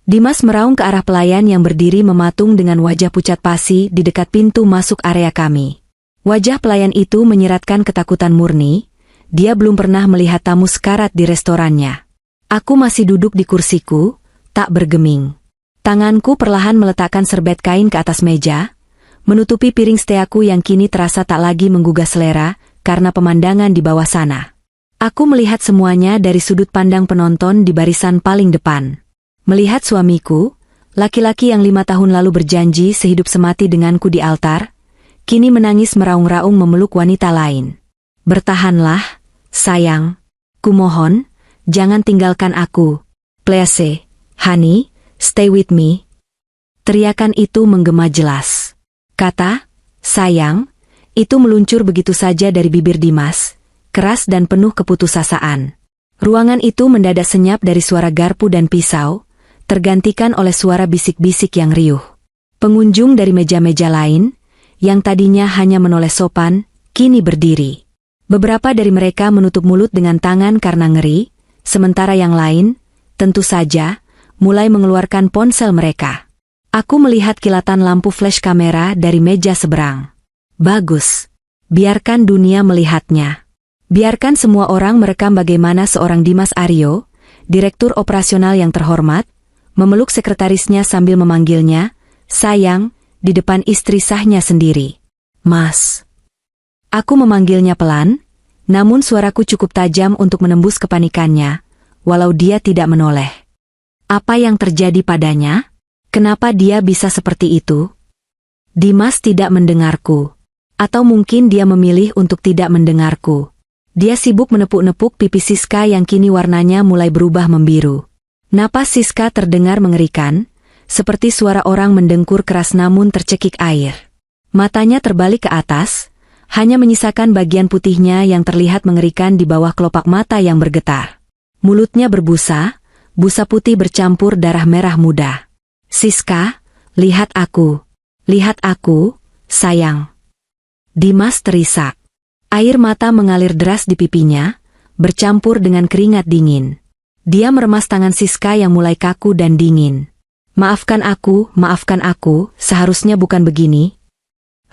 Dimas meraung ke arah pelayan yang berdiri mematung dengan wajah pucat pasi di dekat pintu masuk area kami. Wajah pelayan itu menyiratkan ketakutan murni, dia belum pernah melihat tamu sekarat di restorannya. Aku masih duduk di kursiku, tak bergeming. Tanganku perlahan meletakkan serbet kain ke atas meja, menutupi piring steakku yang kini terasa tak lagi menggugah selera karena pemandangan di bawah sana. Aku melihat semuanya dari sudut pandang penonton di barisan paling depan. Melihat suamiku, laki-laki yang 5 tahun lalu berjanji sehidup semati denganku di altar, kini menangis meraung-raung memeluk wanita lain. Bertahanlah, sayang. Kumohon, jangan tinggalkan aku. Please, honey, stay with me. Teriakan itu menggema jelas. Kata, sayang, itu meluncur begitu saja dari bibir Dimas, keras dan penuh keputusasaan. Ruangan itu mendadak senyap dari suara garpu dan pisau, tergantikan oleh suara bisik-bisik yang riuh. Pengunjung dari meja-meja lain, yang tadinya hanya menoleh sopan, kini berdiri. Beberapa dari mereka menutup mulut dengan tangan karena ngeri, sementara yang lain, tentu saja, mulai mengeluarkan ponsel mereka. Aku melihat kilatan lampu flash kamera dari meja seberang. Bagus. Biarkan dunia melihatnya. Biarkan semua orang merekam bagaimana seorang Dimas Aryo, direktur operasional yang terhormat, memeluk sekretarisnya sambil memanggilnya, sayang, di depan istri sahnya sendiri. Mas. Aku memanggilnya pelan, namun suaraku cukup tajam untuk menembus kepanikannya, walau dia tidak menoleh. Apa yang terjadi padanya? Kenapa dia bisa seperti itu? Dimas tidak mendengarku. Atau mungkin dia memilih untuk tidak mendengarku. Dia sibuk menepuk-nepuk pipi Siska yang kini warnanya mulai berubah membiru. Napas Siska terdengar mengerikan, seperti suara orang mendengkur keras namun tercekik air. Matanya terbalik ke atas, hanya menyisakan bagian putihnya yang terlihat mengerikan di bawah kelopak mata yang bergetar. Mulutnya berbusa, busa putih bercampur darah merah muda. Siska, lihat aku, sayang. Dimas terisak. Air mata mengalir deras di pipinya, bercampur dengan keringat dingin. Dia meremas tangan Siska yang mulai kaku dan dingin. Maafkan aku, seharusnya bukan begini.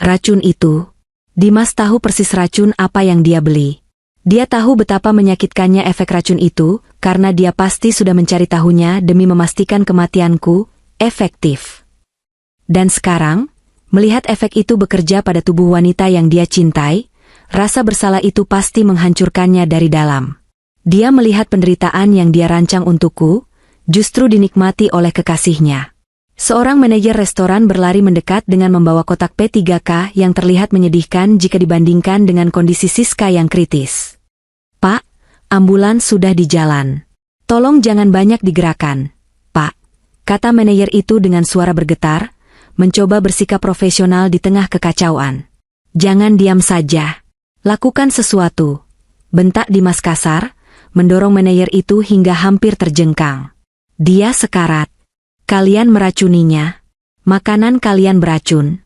Racun itu. Dimas tahu persis racun apa yang dia beli. Dia tahu betapa menyakitkannya efek racun itu, karena dia pasti sudah mencari tahunya demi memastikan kematianku efektif. Dan sekarang, melihat efek itu bekerja pada tubuh wanita yang dia cintai, rasa bersalah itu pasti menghancurkannya dari dalam. Dia melihat penderitaan yang dia rancang untukku, justru dinikmati oleh kekasihnya. Seorang manajer restoran berlari mendekat dengan membawa kotak P3K yang terlihat menyedihkan jika dibandingkan dengan kondisi Siska yang kritis. Pak, ambulans sudah di jalan. Tolong jangan banyak digerakkan, Pak, kata manajer itu dengan suara bergetar, mencoba bersikap profesional di tengah kekacauan. Jangan diam saja. Lakukan sesuatu, bentak Dimas kasar, mendorong manajer itu hingga hampir terjengkang. Dia sekarat. Kalian meracuninya. Makanan kalian beracun.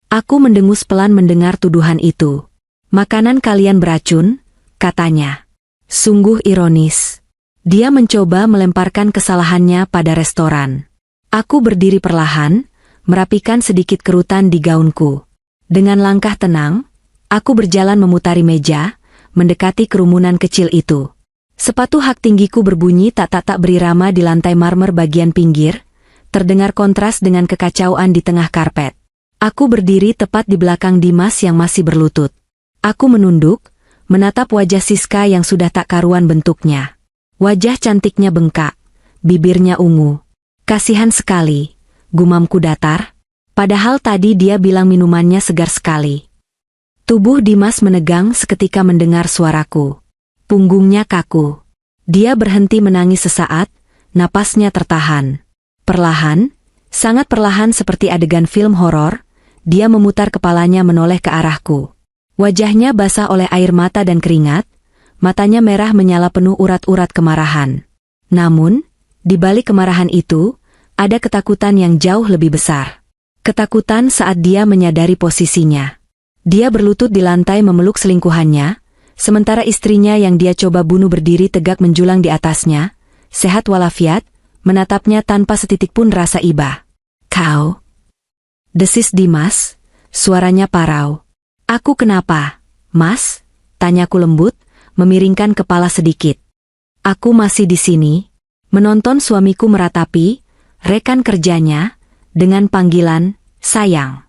Aku mendengus pelan mendengar tuduhan itu. Makanan kalian beracun, katanya. Sungguh ironis. Dia mencoba melemparkan kesalahannya pada restoran. Aku berdiri perlahan, merapikan sedikit kerutan di gaunku. Dengan langkah tenang, aku berjalan memutari meja, mendekati kerumunan kecil itu. Sepatu hak tinggiku berbunyi tak berirama di lantai marmer bagian pinggir, terdengar kontras dengan kekacauan di tengah karpet. Aku berdiri tepat di belakang Dimas yang masih berlutut. Aku menunduk, menatap wajah Siska yang sudah tak karuan bentuknya. Wajah cantiknya bengkak, bibirnya ungu. Kasihan sekali, gumamku datar. Padahal tadi dia bilang minumannya segar sekali. Tubuh Dimas menegang seketika mendengar suaraku. Punggungnya kaku. Dia berhenti menangis sesaat, napasnya tertahan. Perlahan, sangat perlahan seperti adegan film horor, dia memutar kepalanya menoleh ke arahku. Wajahnya basah oleh air mata dan keringat, matanya merah menyala penuh urat-urat kemarahan. Namun, di balik kemarahan itu, ada ketakutan yang jauh lebih besar. Ketakutan saat dia menyadari posisinya. Dia berlutut di lantai memeluk selingkuhannya, sementara istrinya yang dia coba bunuh berdiri tegak menjulang di atasnya, sehat walafiat, menatapnya tanpa setitik pun rasa iba. Kau? Desis Dimas, suaranya parau. Aku kenapa, Mas? Tanyaku lembut, memiringkan kepala sedikit. Aku masih di sini, menonton suamiku meratapi rekan kerjanya dengan panggilan sayang.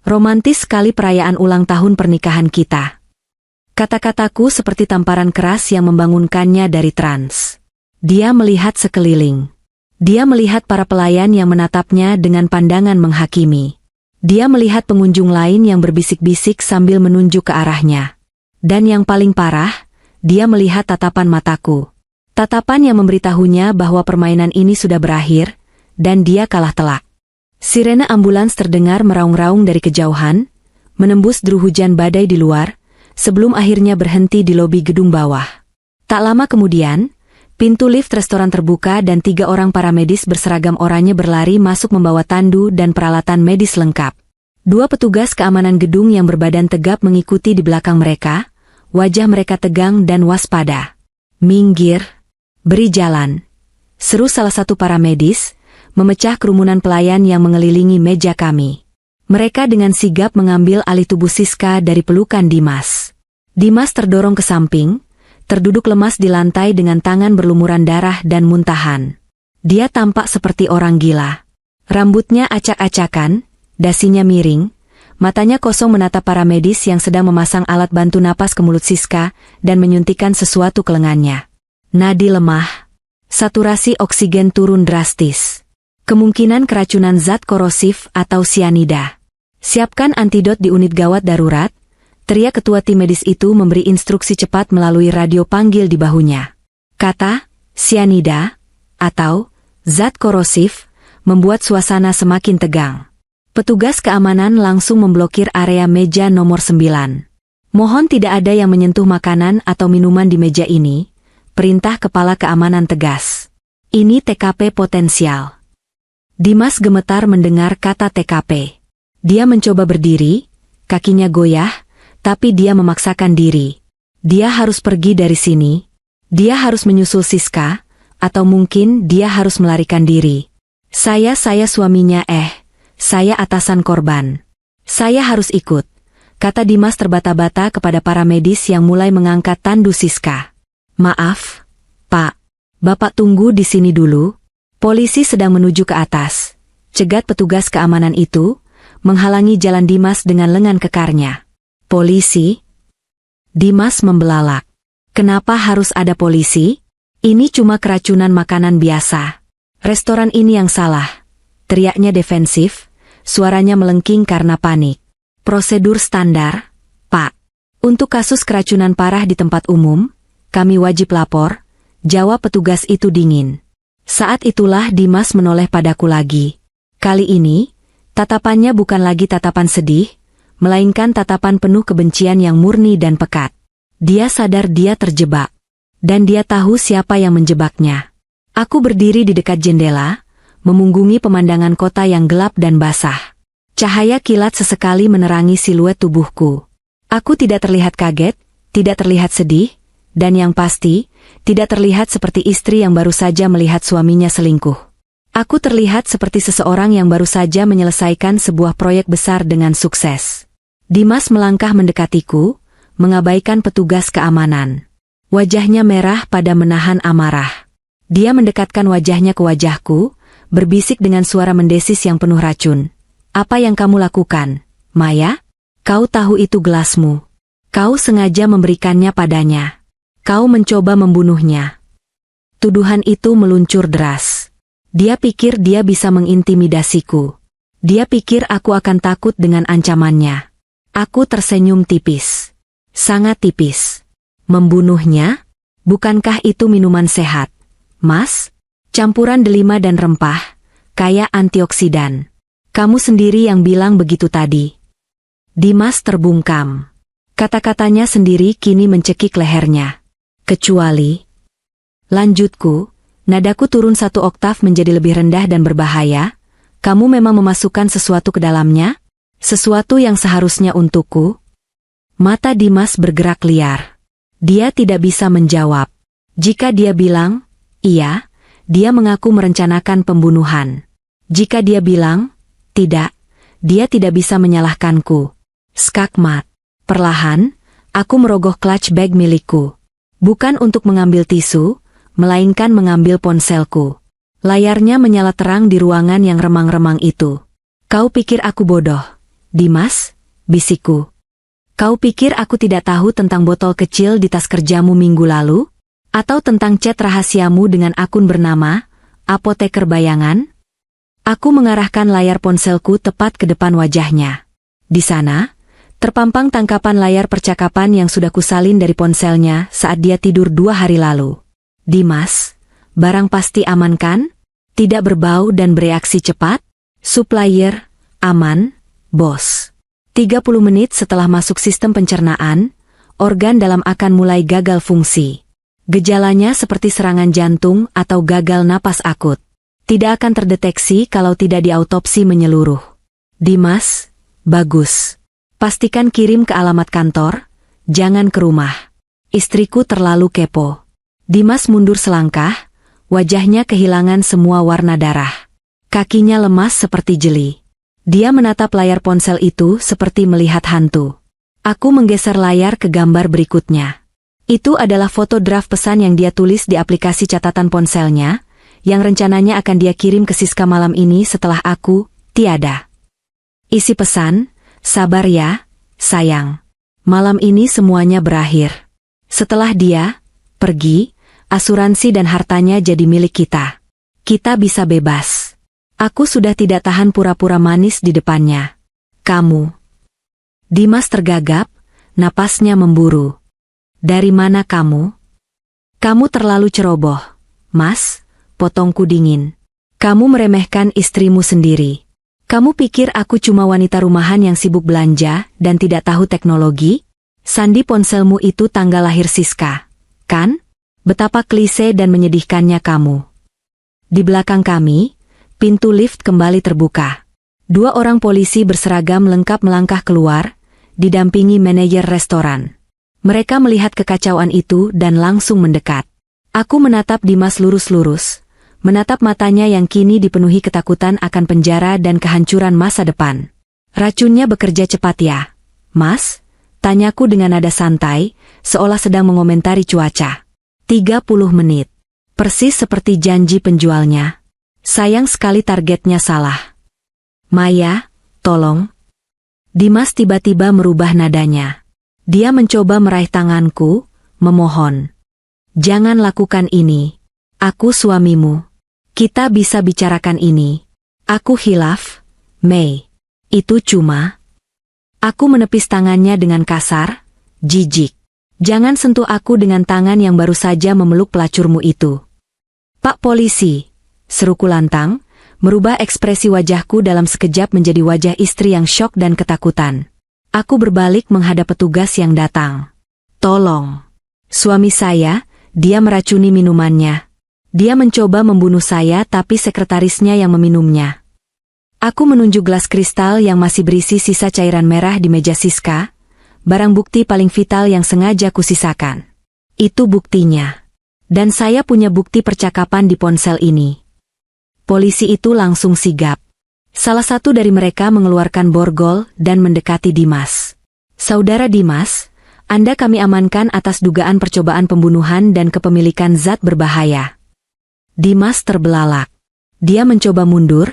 Romantis sekali perayaan ulang tahun pernikahan kita. Kata-kataku seperti tamparan keras yang membangunkannya dari trans. Dia melihat sekeliling. Dia melihat para pelayan yang menatapnya dengan pandangan menghakimi. Dia melihat pengunjung lain yang berbisik-bisik sambil menunjuk ke arahnya. Dan yang paling parah, dia melihat tatapan mataku. Tatapan yang memberitahunya bahwa permainan ini sudah berakhir, dan dia kalah telak. Sirene ambulans terdengar meraung-raung dari kejauhan, menembus deru hujan badai di luar, sebelum akhirnya berhenti di lobi gedung bawah. Tak lama kemudian, pintu lift restoran terbuka dan 3 orang paramedis berseragam oranye berlari masuk membawa tandu dan peralatan medis lengkap. 2 petugas keamanan gedung yang berbadan tegap mengikuti di belakang mereka, wajah mereka tegang dan waspada. "Minggir, beri jalan," seru salah satu paramedis, memecah kerumunan pelayan yang mengelilingi meja kami. Mereka dengan sigap mengambil alih tubuh Siska dari pelukan Dimas. Dimas terdorong ke samping, terduduk lemas di lantai dengan tangan berlumuran darah dan muntahan. Dia tampak seperti orang gila. Rambutnya acak-acakan, dasinya miring, matanya kosong menatap para medis yang sedang memasang alat bantu napas ke mulut Siska dan menyuntikkan sesuatu ke lengannya. Nadi lemah. Saturasi oksigen turun drastis. Kemungkinan keracunan zat korosif atau sianida. "Siapkan antidot di unit gawat darurat," teriak ketua tim medis itu memberi instruksi cepat melalui radio panggil di bahunya. Kata sianida atau zat korosif membuat suasana semakin tegang. Petugas keamanan langsung memblokir area meja nomor 9. "Mohon tidak ada yang menyentuh makanan atau minuman di meja ini," perintah kepala keamanan tegas. "Ini TKP potensial." Dimas gemetar mendengar kata TKP. Dia mencoba berdiri, kakinya goyah, tapi dia memaksakan diri. Dia harus pergi dari sini. Dia harus menyusul Siska, atau mungkin dia harus melarikan diri. Saya suaminya saya atasan korban. Saya harus ikut," kata Dimas terbata-bata kepada para medis yang mulai mengangkat tandu Siska. "Maaf, Pak. Bapak tunggu di sini dulu. Polisi sedang menuju ke atas," cegat petugas keamanan itu, menghalangi jalan Dimas dengan lengan kekarnya. "Polisi?" Dimas membelalak. "Kenapa harus ada polisi? Ini cuma keracunan makanan biasa. Restoran ini yang salah," teriaknya defensif, suaranya melengking karena panik. "Prosedur standar, Pak. Untuk kasus keracunan parah di tempat umum, kami wajib lapor," jawab petugas itu dingin. Saat itulah Dimas menoleh padaku lagi. Kali ini, tatapannya bukan lagi tatapan sedih, melainkan tatapan penuh kebencian yang murni dan pekat. Dia sadar dia terjebak. Dan dia tahu siapa yang menjebaknya. Aku berdiri di dekat jendela, memunggungi pemandangan kota yang gelap dan basah. Cahaya kilat sesekali menerangi siluet tubuhku. Aku tidak terlihat kaget, tidak terlihat sedih, dan yang pasti, tidak terlihat seperti istri yang baru saja melihat suaminya selingkuh. Aku terlihat seperti seseorang yang baru saja menyelesaikan sebuah proyek besar dengan sukses. Dimas melangkah mendekatiku, mengabaikan petugas keamanan. Wajahnya merah pada menahan amarah. Dia mendekatkan wajahnya ke wajahku, berbisik dengan suara mendesis yang penuh racun. "Apa yang kamu lakukan, Maya? Kau tahu itu gelasmu. Kau sengaja memberikannya padanya. Kau mencoba membunuhnya." Tuduhan itu meluncur deras. Dia pikir dia bisa mengintimidasiku. Dia pikir aku akan takut dengan ancamannya. Aku tersenyum tipis. Sangat tipis. "Membunuhnya? Bukankah itu minuman sehat, Mas? Campuran delima dan rempah, kaya antioksidan. Kamu sendiri yang bilang begitu tadi." Dimas terbungkam. Kata-katanya sendiri kini mencekik lehernya. "Kecuali," lanjutku, nadaku turun 1 oktav menjadi lebih rendah dan berbahaya, "kamu memang memasukkan sesuatu ke dalamnya? Sesuatu yang seharusnya untukku?" Mata Dimas bergerak liar. Dia tidak bisa menjawab. Jika dia bilang, iya, dia mengaku merencanakan pembunuhan. Jika dia bilang, tidak, dia tidak bisa menyalahkanku. Skakmat. Perlahan, aku merogoh clutch bag milikku. Bukan untuk mengambil tisu, melainkan mengambil ponselku. Layarnya menyala terang di ruangan yang remang-remang itu. Kau pikir aku bodoh, Dimas? Bisikku. Kau pikir aku tidak tahu tentang botol kecil di tas kerjamu minggu lalu? Atau tentang chat rahasiamu dengan akun bernama Apoteker Bayangan? Aku mengarahkan layar ponselku tepat ke depan wajahnya. Di sana, terpampang tangkapan layar percakapan yang sudah kusalin dari ponselnya saat dia tidur 2 hari lalu. Dimas, barang pasti aman kan? Tidak berbau dan bereaksi cepat? Supplier, aman, bos. 30 menit setelah masuk sistem pencernaan, organ dalam akan mulai gagal fungsi. Gejalanya seperti serangan jantung atau gagal napas akut. Tidak akan terdeteksi kalau tidak diautopsi menyeluruh. Dimas, bagus. Pastikan kirim ke alamat kantor, jangan ke rumah. Istriku terlalu kepo. Dimas mundur selangkah, wajahnya kehilangan semua warna darah. Kakinya lemas seperti jeli. Dia menatap layar ponsel itu seperti melihat hantu. Aku menggeser layar ke gambar berikutnya. Itu adalah foto draft pesan yang dia tulis di aplikasi catatan ponselnya, yang rencananya akan dia kirim ke Siska malam ini setelah aku tiada. Isi pesan, sabar ya, sayang. Malam ini semuanya berakhir. Setelah dia pergi, asuransi dan hartanya jadi milik kita. Kita bisa bebas. Aku sudah tidak tahan pura-pura manis di depannya. Kamu. Dimas tergagap, napasnya memburu. Dari mana kamu? Kamu terlalu ceroboh, Mas, potongku dingin. Kamu meremehkan istrimu sendiri. Kamu pikir aku cuma wanita rumahan yang sibuk belanja dan tidak tahu teknologi? Sandi ponselmu itu tanggal lahir Siska, kan? Betapa klise dan menyedihkannya kamu. Di belakang kami, pintu lift kembali terbuka. 2 orang polisi berseragam lengkap melangkah keluar, didampingi manajer restoran. Mereka melihat kekacauan itu dan langsung mendekat. Aku menatap Dimas lurus-lurus, menatap matanya yang kini dipenuhi ketakutan akan penjara dan kehancuran masa depan. Racunnya bekerja cepat ya, Mas? Tanyaku dengan nada santai, seolah sedang mengomentari cuaca. 30 menit. Persis seperti janji penjualnya. Sayang sekali targetnya salah. Maya, tolong. Dimas tiba-tiba merubah nadanya. Dia mencoba meraih tanganku, memohon. Jangan lakukan ini. Aku suamimu. Kita bisa bicarakan ini. Aku hilaf, Mei. Itu cuma. Aku menepis tangannya dengan kasar, jijik. Jangan sentuh aku dengan tangan yang baru saja memeluk pelacurmu itu. Pak polisi, seruku lantang, merubah ekspresi wajahku dalam sekejap menjadi wajah istri yang syok dan ketakutan. Aku berbalik menghadap petugas yang datang. Tolong. Suami saya, dia meracuni minumannya. Dia mencoba membunuh saya tapi sekretarisnya yang meminumnya. Aku menunjuk gelas kristal yang masih berisi sisa cairan merah di meja Siska, barang bukti paling vital yang sengaja kusisakan. Itu buktinya. Dan saya punya bukti percakapan di ponsel ini. Polisi itu langsung sigap. Salah satu dari mereka mengeluarkan borgol dan mendekati Dimas. Saudara Dimas, Anda kami amankan atas dugaan percobaan pembunuhan dan kepemilikan zat berbahaya. Dimas terbelalak. Dia mencoba mundur,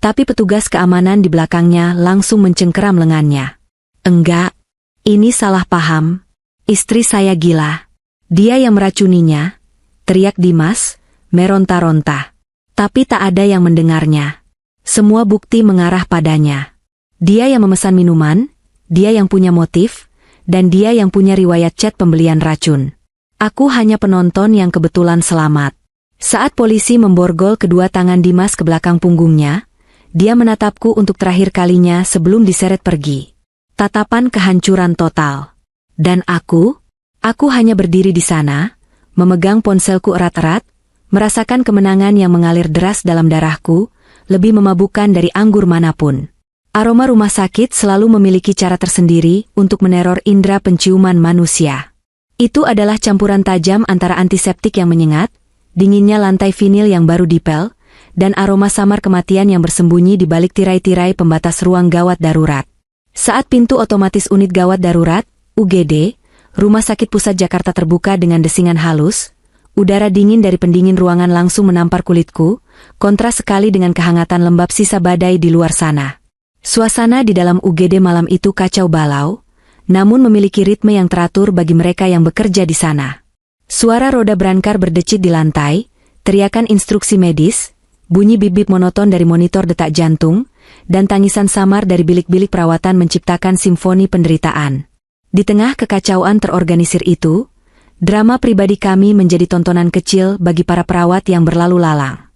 tapi petugas keamanan di belakangnya langsung mencengkeram lengannya. Enggak, ini salah paham. Istri saya gila. Dia yang meracuninya, teriak Dimas, meronta-ronta. Tapi tak ada yang mendengarnya. Semua bukti mengarah padanya. Dia yang memesan minuman, dia yang punya motif, dan dia yang punya riwayat chat pembelian racun. Aku hanya penonton yang kebetulan selamat. Saat polisi memborgol kedua tangan Dimas ke belakang punggungnya, dia menatapku untuk terakhir kalinya sebelum diseret pergi. Tatapan kehancuran total. Dan aku hanya berdiri di sana, memegang ponselku erat-erat, merasakan kemenangan yang mengalir deras dalam darahku, lebih memabukkan dari anggur manapun. Aroma rumah sakit selalu memiliki cara tersendiri untuk meneror indera penciuman manusia. Itu adalah campuran tajam antara antiseptik yang menyengat, dinginnya lantai vinil yang baru dipel, dan aroma samar kematian yang bersembunyi di balik tirai-tirai pembatas ruang gawat darurat. Saat pintu otomatis unit gawat darurat, UGD, Rumah Sakit Pusat Jakarta terbuka dengan desingan halus, Udara dingin dari pendingin ruangan langsung menampar kulitku, kontras sekali dengan kehangatan lembab sisa badai di luar sana. Suasana di dalam UGD malam itu kacau balau, namun memiliki ritme yang teratur bagi mereka yang bekerja di sana. Suara roda berangkar berdecit di lantai, teriakan instruksi medis, bunyi bip-bip monoton dari monitor detak jantung, dan tangisan samar dari bilik-bilik perawatan menciptakan simfoni penderitaan. Di tengah kekacauan terorganisir itu, drama pribadi kami menjadi tontonan kecil bagi para perawat yang berlalu lalang.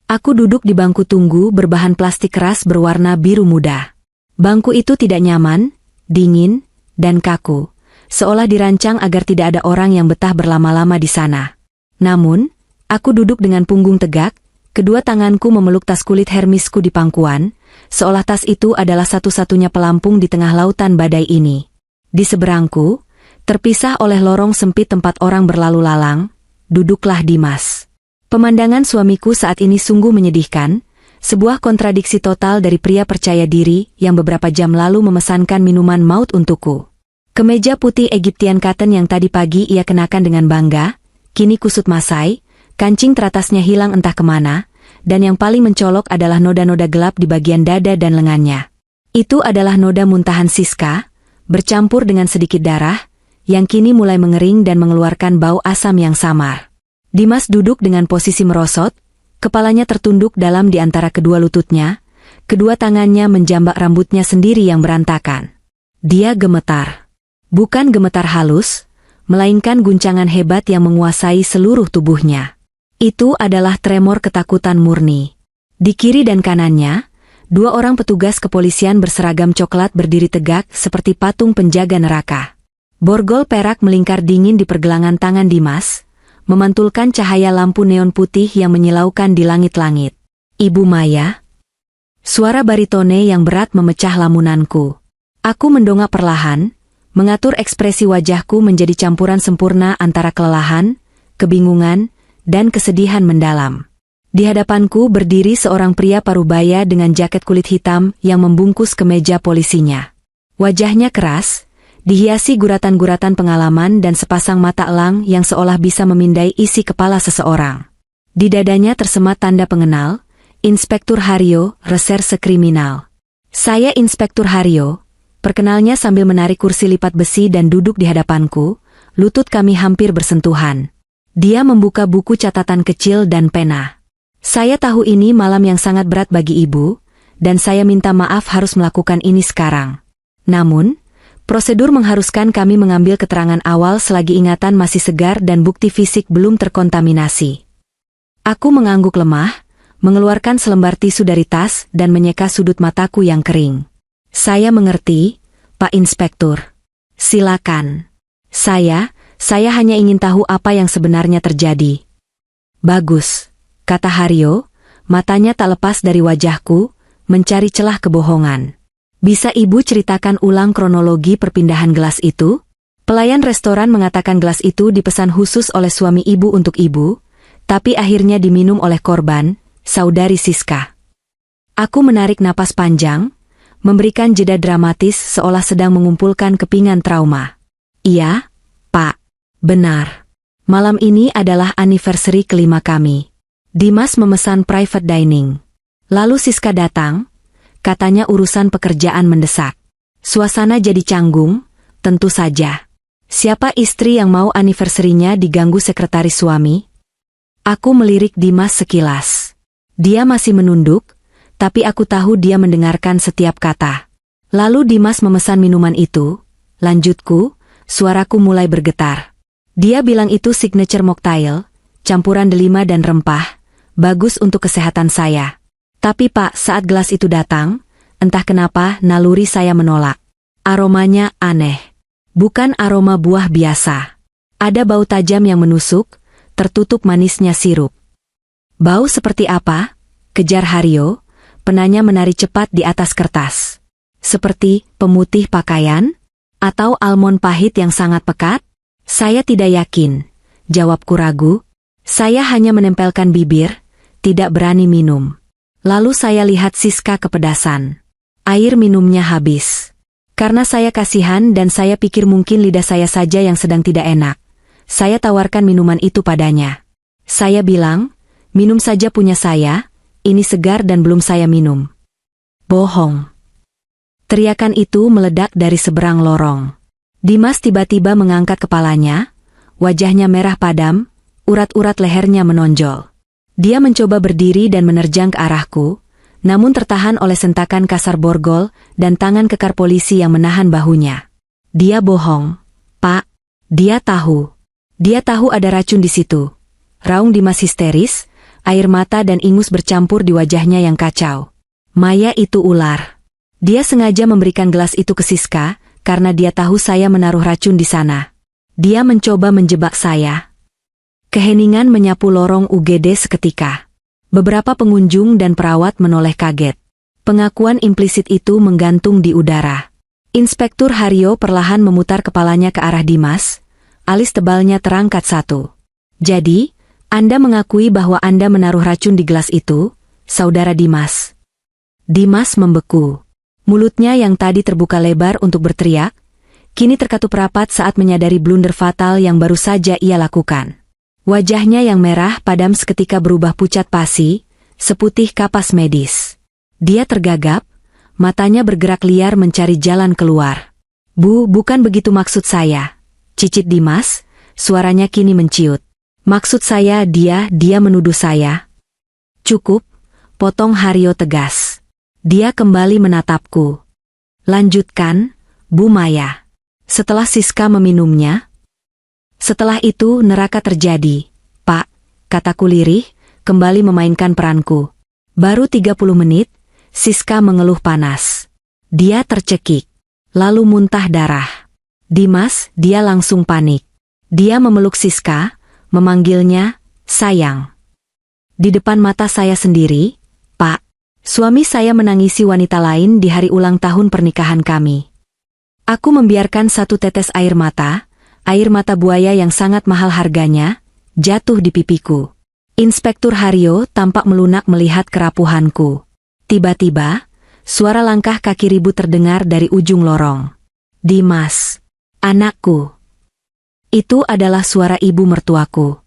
Aku duduk di bangku tunggu berbahan plastik keras berwarna biru muda. Bangku itu tidak nyaman, dingin, dan kaku, seolah dirancang agar tidak ada orang yang betah berlama-lama di sana. Namun, aku duduk dengan punggung tegak, kedua tanganku memeluk tas kulit Hermisku di pangkuan, seolah tas itu adalah satu-satunya pelampung di tengah lautan badai ini. Di seberangku, terpisah oleh lorong sempit tempat orang berlalu lalang, duduklah Dimas. Pemandangan suamiku saat ini sungguh menyedihkan, sebuah kontradiksi total dari pria percaya diri yang beberapa jam lalu memesankan minuman maut untukku. Kemeja putih Egyptian cotton yang tadi pagi ia kenakan dengan bangga, kini kusut masai, kancing teratasnya hilang entah kemana, dan yang paling mencolok adalah noda-noda gelap di bagian dada dan lengannya. Itu adalah noda muntahan Siska, bercampur dengan sedikit darah, yang kini mulai mengering dan mengeluarkan bau asam yang samar. Dimas duduk dengan posisi merosot, kepalanya tertunduk dalam di antara kedua lututnya, kedua tangannya menjambak rambutnya sendiri yang berantakan. Dia gemetar. Bukan gemetar halus, melainkan guncangan hebat yang menguasai seluruh tubuhnya. Itu adalah tremor ketakutan murni. Di kiri dan kanannya, dua orang petugas kepolisian berseragam coklat berdiri tegak seperti patung penjaga neraka. Borgol perak melingkar dingin di pergelangan tangan Dimas, memantulkan cahaya lampu neon putih yang menyilaukan di langit-langit. Ibu Maya? Suara baritone yang berat memecah lamunanku. Aku mendongak perlahan, mengatur ekspresi wajahku menjadi campuran sempurna antara kelelahan, kebingungan, dan kesedihan mendalam. Di hadapanku berdiri seorang pria parubaya dengan jaket kulit hitam yang membungkus kemeja polisinya. Wajahnya keras, dihiasi guratan-guratan pengalaman dan sepasang mata elang yang seolah bisa memindai isi kepala seseorang. Di dadanya tersemat tanda pengenal, Inspektur Haryo, Reserse Kriminal. Saya Inspektur Haryo, perkenalnya sambil menarik kursi lipat besi dan duduk di hadapanku, lutut kami hampir bersentuhan. Dia membuka buku catatan kecil dan pena. Saya tahu ini malam yang sangat berat bagi ibu, dan saya minta maaf harus melakukan ini sekarang. Namun, prosedur mengharuskan kami mengambil keterangan awal selagi ingatan masih segar dan bukti fisik belum terkontaminasi. Aku mengangguk lemah, mengeluarkan selembar tisu dari tas dan menyeka sudut mataku yang kering. Saya mengerti, Pak Inspektur. Silakan. Saya hanya ingin tahu apa yang sebenarnya terjadi. Bagus, kata Haryo, matanya tak lepas dari wajahku, mencari celah kebohongan. Bisa ibu ceritakan ulang kronologi perpindahan gelas itu? Pelayan restoran mengatakan gelas itu dipesan khusus oleh suami ibu untuk ibu, tapi akhirnya diminum oleh korban, saudari Siska. Aku menarik napas panjang, memberikan jeda dramatis seolah sedang mengumpulkan kepingan trauma. Iya, Pak. Benar. Malam ini adalah anniversary kelima kami. Dimas memesan private dining. Lalu Siska datang, katanya urusan pekerjaan mendesak. Suasana jadi canggung, tentu saja. Siapa istri yang mau anniversary-nya diganggu sekretaris suami? Aku melirik Dimas sekilas. Dia masih menunduk, tapi aku tahu dia mendengarkan setiap kata. Lalu Dimas memesan minuman itu, lanjutku, suaraku mulai bergetar. Dia bilang itu signature mocktail, campuran delima dan rempah, bagus untuk kesehatan saya. Tapi Pak, saat gelas itu datang, entah kenapa naluri saya menolak. Aromanya aneh. Bukan aroma buah biasa. Ada bau tajam yang menusuk, tertutup manisnya sirup. Bau seperti apa? Kejar Haryo, penanya menari cepat di atas kertas. Seperti pemutih pakaian? Atau almond pahit yang sangat pekat? Saya tidak yakin, jawabku ragu. Saya hanya menempelkan bibir, tidak berani minum. Lalu saya lihat Siska kepedasan. Air minumnya habis. Karena saya kasihan dan saya pikir mungkin lidah saya saja yang sedang tidak enak, saya tawarkan minuman itu padanya. Saya bilang, minum saja punya saya, ini segar dan belum saya minum. Bohong. Teriakan itu meledak dari seberang lorong. Dimas tiba-tiba mengangkat kepalanya, wajahnya merah padam, urat-urat lehernya menonjol. Dia mencoba berdiri dan menerjang ke arahku, namun tertahan oleh sentakan kasar borgol dan tangan kekar polisi yang menahan bahunya. Dia bohong, Pak. Dia tahu. Dia tahu ada racun di situ. Raung Dimas histeris, air mata dan ingus bercampur di wajahnya yang kacau. Maya itu ular. Dia sengaja memberikan gelas itu ke Siska, karena dia tahu saya menaruh racun di sana. Dia mencoba menjebak saya. Keheningan menyapu lorong UGD seketika. Beberapa pengunjung dan perawat menoleh kaget. Pengakuan implisit itu menggantung di udara. Inspektur Haryo perlahan memutar kepalanya ke arah Dimas, alis tebalnya terangkat satu. Jadi, Anda mengakui bahwa Anda menaruh racun di gelas itu, Saudara Dimas. Dimas membeku. Mulutnya yang tadi terbuka lebar untuk berteriak, kini terkatup rapat saat menyadari blunder fatal yang baru saja ia lakukan. Wajahnya yang merah padam seketika berubah pucat pasi, seputih kapas medis. Dia tergagap, matanya bergerak liar mencari jalan keluar. Bukan begitu maksud saya. Cicit Dimas, suaranya kini menciut. Maksud saya dia menuduh saya. Cukup, potong Haryo tegas. Dia kembali menatapku. Lanjutkan, Bu Maya. Setelah Siska meminumnya. Setelah itu neraka terjadi, Pak, kataku lirih, kembali memainkan peranku. Baru 30 menit, Siska mengeluh panas. Dia tercekik, lalu muntah darah. Dimas, dia langsung panik. Dia memeluk Siska, memanggilnya, sayang. Di depan mata saya sendiri, Pak, suami saya menangisi wanita lain di hari ulang tahun pernikahan kami. Aku membiarkan satu tetes air mata buaya yang sangat mahal harganya, jatuh di pipiku. Inspektur Haryo tampak melunak melihat kerapuhanku. Tiba-tiba, suara langkah kaki ribut terdengar dari ujung lorong. Dimas, anakku. Itu adalah suara ibu mertuaku.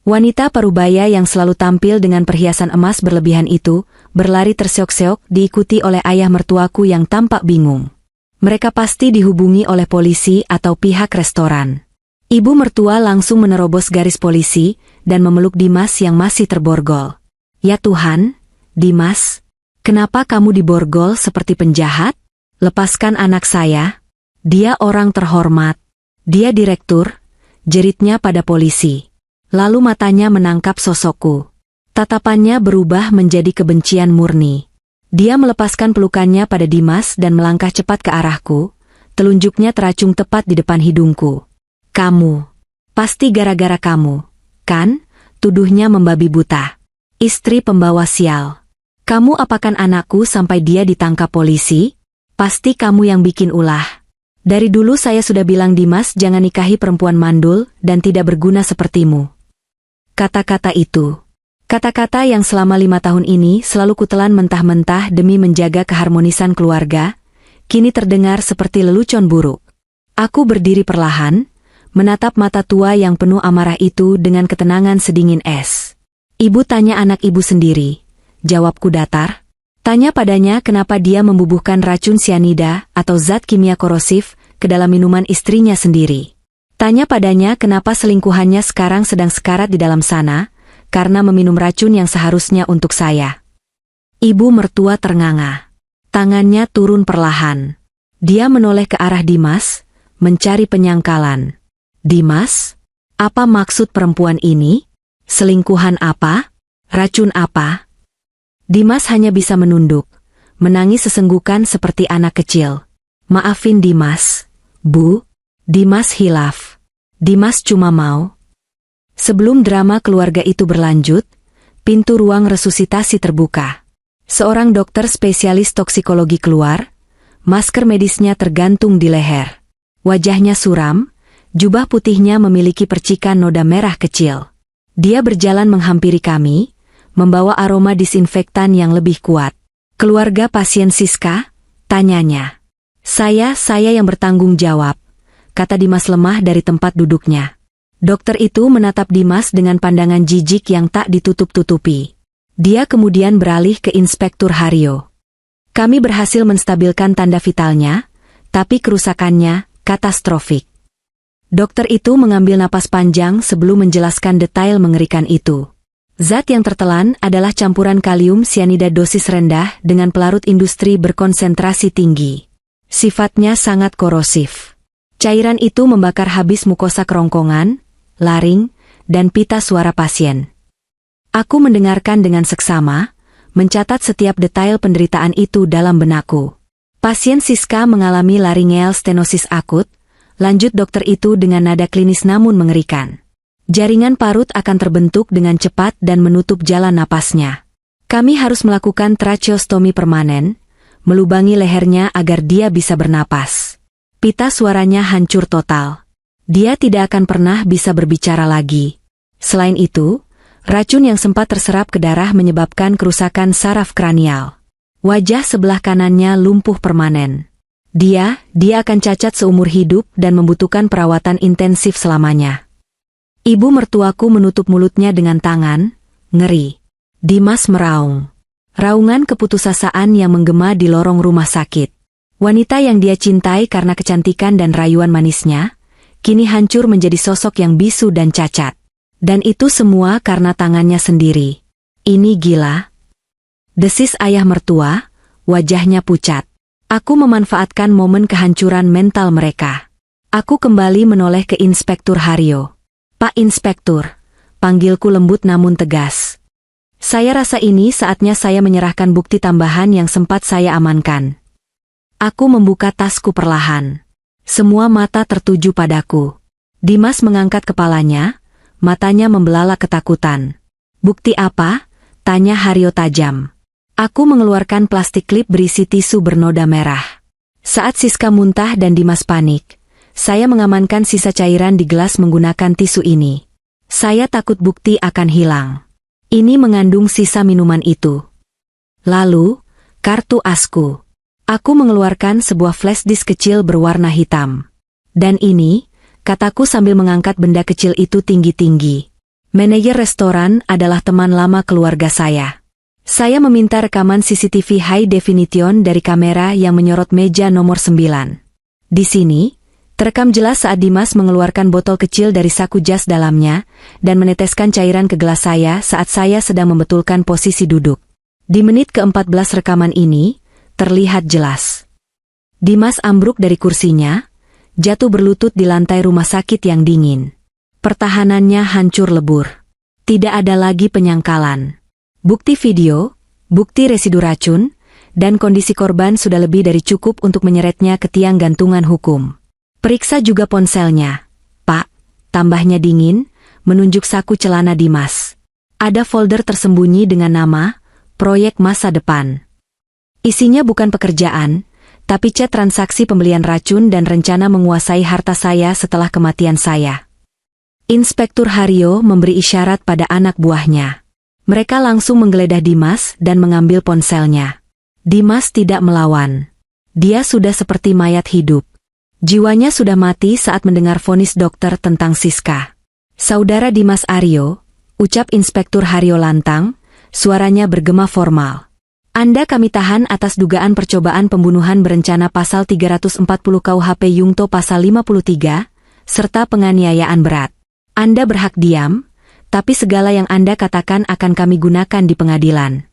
Wanita parubaya yang selalu tampil dengan perhiasan emas berlebihan itu, berlari terseok-seok diikuti oleh ayah mertuaku yang tampak bingung. Mereka pasti dihubungi oleh polisi atau pihak restoran. Ibu mertua langsung menerobos garis polisi dan memeluk Dimas yang masih terborgol. Ya Tuhan, Dimas, kenapa kamu diborgol seperti penjahat? Lepaskan anak saya. Dia orang terhormat. Dia direktur, jeritnya pada polisi. Lalu matanya menangkap sosokku. Tatapannya berubah menjadi kebencian murni. Dia melepaskan pelukannya pada Dimas dan melangkah cepat ke arahku, telunjuknya teracung tepat di depan hidungku. Kamu. Pasti gara-gara kamu, kan? Tuduhnya membabi buta. Istri pembawa sial. Kamu apakan anakku sampai dia ditangkap polisi? Pasti kamu yang bikin ulah. Dari dulu saya sudah bilang Dimas jangan nikahi perempuan mandul dan tidak berguna sepertimu. Kata-kata itu. Kata-kata yang selama 5 tahun ini selalu kutelan mentah-mentah demi menjaga keharmonisan keluarga, kini terdengar seperti lelucon buruk. Aku berdiri perlahan, menatap mata tua yang penuh amarah itu dengan ketenangan sedingin es. Ibu tanya anak ibu sendiri. Jawabku datar. Tanya padanya kenapa dia membubuhkan racun sianida atau zat kimia korosif ke dalam minuman istrinya sendiri. Tanya padanya kenapa selingkuhannya sekarang sedang sekarat di dalam sana, karena meminum racun yang seharusnya untuk saya. Ibu mertua ternganga. Tangannya turun perlahan. Dia menoleh ke arah Dimas, mencari penyangkalan. Dimas, apa maksud perempuan ini? Selingkuhan apa? Racun apa? Dimas hanya bisa menunduk, menangis sesenggukan seperti anak kecil. Maafin Dimas, Bu. Dimas hilaf. Dimas cuma mau. Sebelum drama keluarga itu berlanjut, pintu ruang resusitasi terbuka. Seorang dokter spesialis toksikologi keluar, masker medisnya tergantung di leher. Wajahnya suram, jubah putihnya memiliki percikan noda merah kecil. Dia berjalan menghampiri kami, membawa aroma disinfektan yang lebih kuat. Keluarga pasien Siska? Tanyanya. Saya yang bertanggung jawab, kata Dimas lemah dari tempat duduknya. Dokter itu menatap Dimas dengan pandangan jijik yang tak ditutup-tutupi. Dia kemudian beralih ke Inspektur Haryo. Kami berhasil menstabilkan tanda vitalnya, tapi kerusakannya katastrofik. Dokter itu mengambil napas panjang sebelum menjelaskan detail mengerikan itu. Zat yang tertelan adalah campuran kalium sianida dosis rendah dengan pelarut industri berkonsentrasi tinggi. Sifatnya sangat korosif. Cairan itu membakar habis mukosa kerongkongan, laring, dan pita suara pasien. Aku mendengarkan dengan seksama, mencatat setiap detail penderitaan itu dalam benakku. Pasien Siska mengalami laryngeal stenosis akut, lanjut dokter itu dengan nada klinis namun mengerikan. Jaringan parut akan terbentuk dengan cepat dan menutup jalan napasnya. Kami harus melakukan tracheostomi permanen, melubangi lehernya agar dia bisa bernapas. Pita suaranya hancur total. Dia tidak akan pernah bisa berbicara lagi. Selain itu, racun yang sempat terserap ke darah menyebabkan kerusakan saraf kranial. Wajah sebelah kanannya lumpuh permanen. Dia akan cacat seumur hidup dan membutuhkan perawatan intensif selamanya. Ibu mertuaku menutup mulutnya dengan tangan, ngeri. Dimas meraung. Raungan keputusasaan yang menggema di lorong rumah sakit. Wanita yang dia cintai karena kecantikan dan rayuan manisnya, kini hancur menjadi sosok yang bisu dan cacat. Dan itu semua karena tangannya sendiri. Ini gila. Desis ayah mertua, wajahnya pucat. Aku memanfaatkan momen kehancuran mental mereka. Aku kembali menoleh ke Inspektur Haryo. Pak Inspektur, panggilku lembut namun tegas. Saya rasa ini saatnya saya menyerahkan bukti tambahan yang sempat saya amankan. Aku membuka tasku perlahan. Semua mata tertuju padaku. Dimas mengangkat kepalanya, matanya membelalak ketakutan. Bukti apa? Tanya Haryo tajam. Aku mengeluarkan plastik klip berisi tisu bernoda merah. Saat Siska muntah dan Dimas panik, saya mengamankan sisa cairan di gelas menggunakan tisu ini. Saya takut bukti akan hilang. Ini mengandung sisa minuman itu. Lalu, kartu asku. Aku mengeluarkan sebuah flash disk kecil berwarna hitam. Dan ini, kataku sambil mengangkat benda kecil itu tinggi-tinggi. Manajer restoran adalah teman lama keluarga saya. Saya meminta rekaman CCTV High Definition dari kamera yang menyorot meja nomor 9. Di sini, terekam jelas saat Dimas mengeluarkan botol kecil dari saku jas dalamnya dan meneteskan cairan ke gelas saya saat saya sedang membetulkan posisi duduk. Di menit ke-14 rekaman ini, terlihat jelas. Dimas ambruk dari kursinya, jatuh berlutut di lantai rumah sakit yang dingin. Pertahanannya hancur lebur. Tidak ada lagi penyangkalan. Bukti video, bukti residu racun, dan kondisi korban sudah lebih dari cukup untuk menyeretnya ke tiang gantungan hukum. Periksa juga ponselnya. Pak, tambahnya dingin, menunjuk saku celana Dimas. Ada folder tersembunyi dengan nama, Proyek Masa Depan. Isinya bukan pekerjaan, tapi chat transaksi pembelian racun dan rencana menguasai harta saya setelah kematian saya. Inspektur Haryo memberi isyarat pada anak buahnya. Mereka langsung menggeledah Dimas dan mengambil ponselnya. Dimas tidak melawan. Dia sudah seperti mayat hidup. Jiwanya sudah mati saat mendengar vonis dokter tentang Siska. Saudara Dimas Aryo, ucap Inspektur Haryo lantang, suaranya bergema formal. Anda kami tahan atas dugaan percobaan pembunuhan berencana pasal 340 KUHP Yungto pasal 53, serta penganiayaan berat. Anda berhak diam, tapi segala yang Anda katakan akan kami gunakan di pengadilan.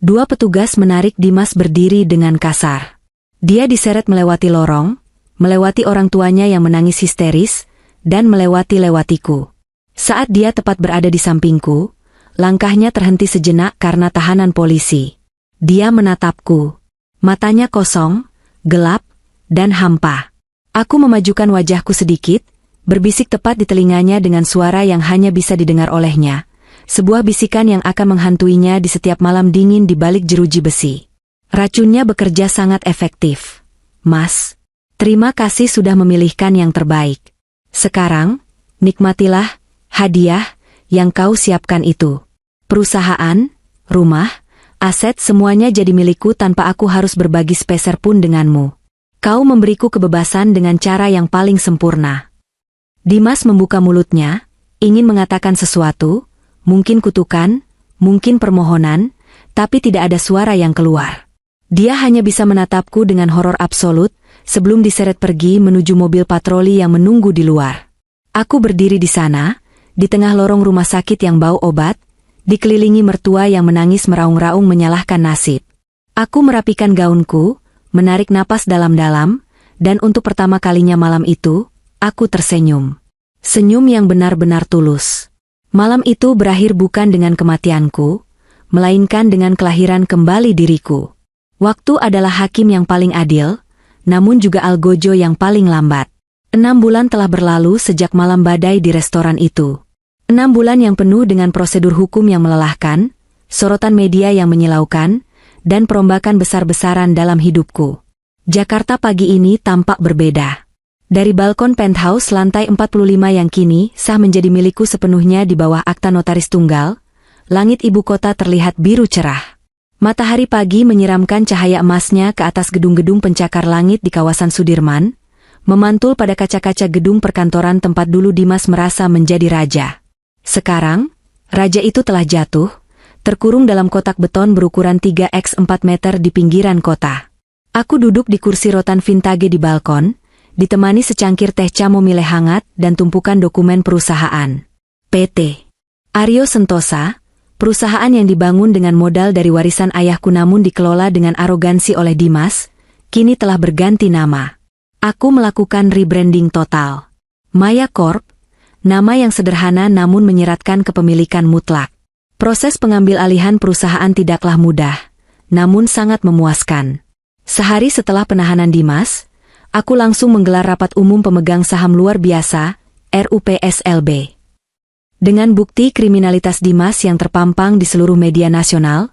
Dua petugas menarik Dimas berdiri dengan kasar. Dia diseret melewati lorong, melewati orang tuanya yang menangis histeris, dan melewati-lewatiku. Saat dia tepat berada di sampingku, langkahnya terhenti sejenak karena tahanan polisi. Dia menatapku. Matanya kosong, gelap, dan hampa. Aku memajukan wajahku sedikit, berbisik tepat di telinganya dengan suara yang hanya bisa didengar olehnya. Sebuah bisikan yang akan menghantuinya di setiap malam dingin di balik jeruji besi. Racunnya bekerja sangat efektif. Mas, terima kasih sudah memilihkan yang terbaik. Sekarang, nikmatilah hadiah yang kau siapkan itu. Perusahaan, rumah, aset semuanya jadi milikku tanpa aku harus berbagi sepeser pun denganmu. Kau memberiku kebebasan dengan cara yang paling sempurna. Dimas membuka mulutnya, ingin mengatakan sesuatu, mungkin kutukan, mungkin permohonan, tapi tidak ada suara yang keluar. Dia hanya bisa menatapku dengan horor absolut, sebelum diseret pergi menuju mobil patroli yang menunggu di luar. Aku berdiri di sana, di tengah lorong rumah sakit yang bau obat, dikelilingi mertua yang menangis meraung-raung menyalahkan nasib. Aku merapikan gaunku, menarik napas dalam-dalam, dan untuk pertama kalinya malam itu, aku tersenyum. Senyum yang benar-benar tulus. Malam itu berakhir bukan dengan kematianku, melainkan dengan kelahiran kembali diriku. Waktu adalah hakim yang paling adil, namun juga algojo yang paling lambat. 6 bulan telah berlalu sejak malam badai di restoran itu. 6 bulan yang penuh dengan prosedur hukum yang melelahkan, sorotan media yang menyilaukan, dan perombakan besar-besaran dalam hidupku. Jakarta pagi ini tampak berbeda. Dari balkon penthouse lantai 45 yang kini sah menjadi milikku sepenuhnya di bawah akta notaris tunggal, langit ibu kota terlihat biru cerah. Matahari pagi menyiramkan cahaya emasnya ke atas gedung-gedung pencakar langit di kawasan Sudirman, memantul pada kaca-kaca gedung perkantoran tempat dulu Dimas merasa menjadi raja. Sekarang, raja itu telah jatuh, terkurung dalam kotak beton berukuran 3x4 meter di pinggiran kota. Aku duduk di kursi rotan vintage di balkon, ditemani secangkir teh chamomile hangat dan tumpukan dokumen perusahaan. PT Aryo Sentosa, perusahaan yang dibangun dengan modal dari warisan ayahku namun dikelola dengan arogansi oleh Dimas, kini telah berganti nama. Aku melakukan rebranding total. Maya Corp, nama yang sederhana namun menyeratkan kepemilikan mutlak. Proses pengambil alihan perusahaan tidaklah mudah, namun sangat memuaskan. Sehari setelah penahanan Dimas, aku langsung menggelar rapat umum pemegang saham luar biasa, RUPSLB. Dengan bukti kriminalitas Dimas yang terpampang di seluruh media nasional,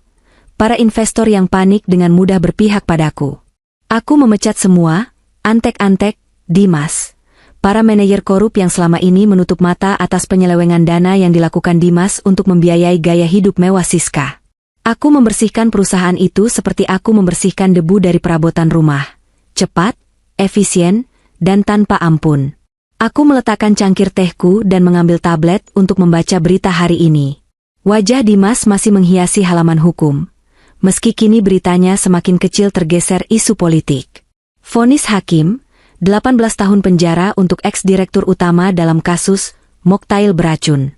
para investor yang panik dengan mudah berpihak padaku. Aku memecat semua, antek-antek, Dimas. Para manajer korup yang selama ini menutup mata atas penyelewengan dana yang dilakukan Dimas untuk membiayai gaya hidup mewah Siska. Aku membersihkan perusahaan itu seperti aku membersihkan debu dari perabotan rumah. Cepat, efisien, dan tanpa ampun. Aku meletakkan cangkir tehku dan mengambil tablet untuk membaca berita hari ini. Wajah Dimas masih menghiasi halaman hukum. Meski kini beritanya semakin kecil tergeser isu politik. Vonis hakim, 18 tahun penjara untuk eks-direktur utama dalam kasus Mocktail beracun.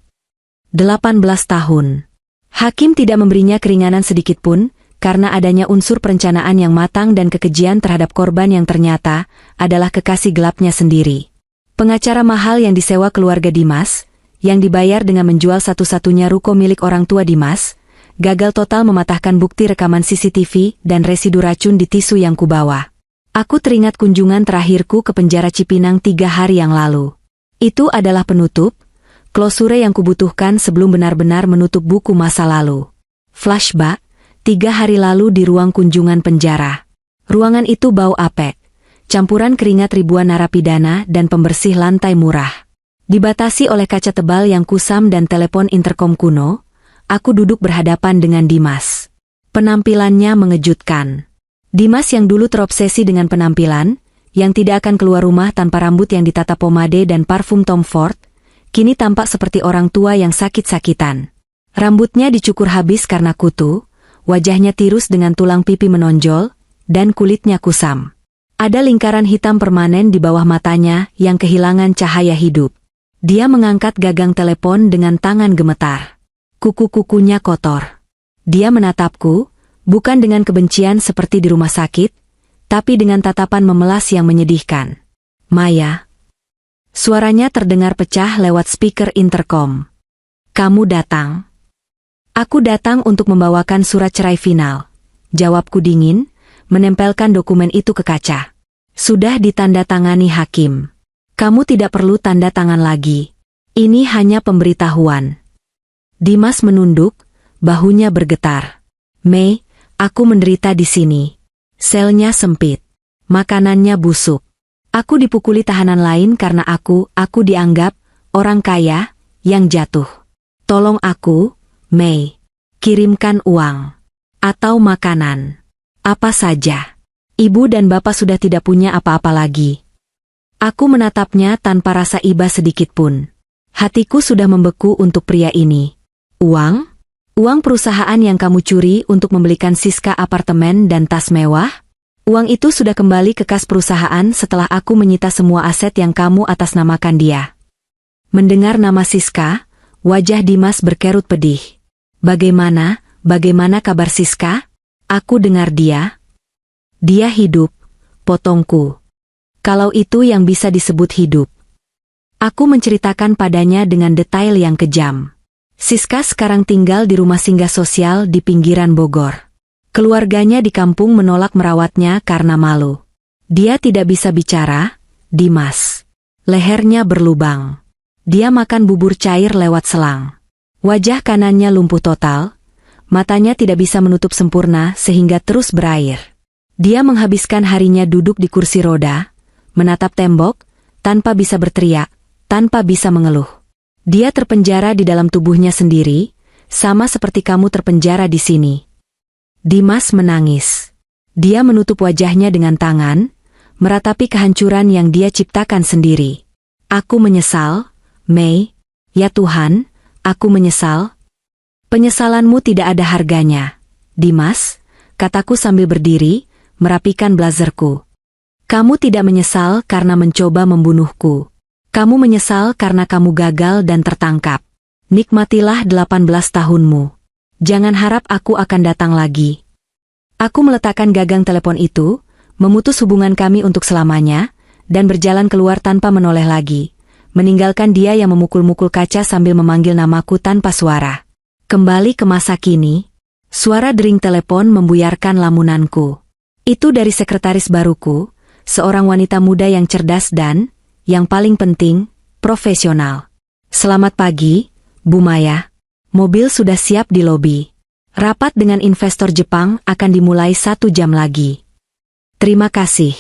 18 tahun. Hakim tidak memberinya keringanan sedikitpun, karena adanya unsur perencanaan yang matang dan kekejian terhadap korban yang ternyata adalah kekasih gelapnya sendiri. Pengacara mahal yang disewa keluarga Dimas, yang dibayar dengan menjual satu-satunya ruko milik orang tua Dimas, gagal total mematahkan bukti rekaman CCTV dan residu racun di tisu yang kubawa. Aku teringat kunjungan terakhirku ke penjara Cipinang 3 hari yang lalu. Itu adalah penutup, klosure yang kubutuhkan sebelum benar-benar menutup buku masa lalu. Flashback, 3 hari lalu di ruang kunjungan penjara. Ruangan itu bau apek, campuran keringat ribuan narapidana dan pembersih lantai murah. Dibatasi oleh kaca tebal yang kusam dan telepon interkom kuno, aku duduk berhadapan dengan Dimas. Penampilannya mengejutkan. Dimas yang dulu terobsesi dengan penampilan, yang tidak akan keluar rumah tanpa rambut yang ditata pomade dan parfum Tom Ford, kini tampak seperti orang tua yang sakit-sakitan. Rambutnya dicukur habis karena kutu, wajahnya tirus dengan tulang pipi menonjol, dan kulitnya kusam. Ada lingkaran hitam permanen di bawah matanya yang kehilangan cahaya hidup. Dia mengangkat gagang telepon dengan tangan gemetar. Kuku-kukunya kotor. Dia menatapku, bukan dengan kebencian seperti di rumah sakit, tapi dengan tatapan memelas yang menyedihkan. Maya. Suaranya terdengar pecah lewat speaker interkom. Kamu datang. Aku datang untuk membawakan surat cerai final. Jawabku dingin, menempelkan dokumen itu ke kaca. Sudah ditandatangani hakim. Kamu tidak perlu tanda tangan lagi. Ini hanya pemberitahuan. Dimas menunduk, bahunya bergetar. Mei, aku menderita di sini. Selnya sempit. Makanannya busuk. Aku dipukuli tahanan lain karena aku dianggap orang kaya yang jatuh. Tolong aku, Mei. Kirimkan uang. Atau makanan. Apa saja. Ibu dan bapak sudah tidak punya apa-apa lagi. Aku menatapnya tanpa rasa iba sedikit pun. Hatiku sudah membeku untuk pria ini. Uang? Uang perusahaan yang kamu curi untuk membelikan Siska apartemen dan tas mewah? Uang itu sudah kembali ke kas perusahaan setelah aku menyita semua aset yang kamu atasnamakan dia. Mendengar nama Siska, wajah Dimas berkerut pedih. Bagaimana kabar Siska? Aku dengar dia. Dia hidup, potongku. Kalau itu yang bisa disebut hidup. Aku menceritakan padanya dengan detail yang kejam. Siska sekarang tinggal di rumah singgah sosial di pinggiran Bogor. Keluarganya di kampung menolak merawatnya karena malu. Dia tidak bisa bicara, Dimas. Lehernya berlubang. Dia makan bubur cair lewat selang. Wajah kanannya lumpuh total, matanya tidak bisa menutup sempurna sehingga terus berair. Dia menghabiskan harinya duduk di kursi roda, menatap tembok, tanpa bisa berteriak, tanpa bisa mengeluh. Dia terpenjara di dalam tubuhnya sendiri, sama seperti kamu terpenjara di sini. Dimas menangis. Dia menutup wajahnya dengan tangan, meratapi kehancuran yang dia ciptakan sendiri. Aku menyesal, Mei. Ya Tuhan, aku menyesal. Penyesalanmu tidak ada harganya, Dimas, kataku sambil berdiri, merapikan blazerku. Kamu tidak menyesal karena mencoba membunuhku. Kamu menyesal karena kamu gagal dan tertangkap. Nikmatilah 18 tahunmu. Jangan harap aku akan datang lagi. Aku meletakkan gagang telepon itu, memutus hubungan kami untuk selamanya, dan berjalan keluar tanpa menoleh lagi, meninggalkan dia yang memukul-mukul kaca sambil memanggil namaku tanpa suara. Kembali ke masa kini, suara dering telepon membuyarkan lamunanku. Itu dari sekretaris baruku, seorang wanita muda yang cerdas dan, yang paling penting, profesional. Selamat pagi, Bu Maya. Mobil sudah siap di lobi. Rapat dengan investor Jepang akan dimulai 1 jam lagi. Terima kasih,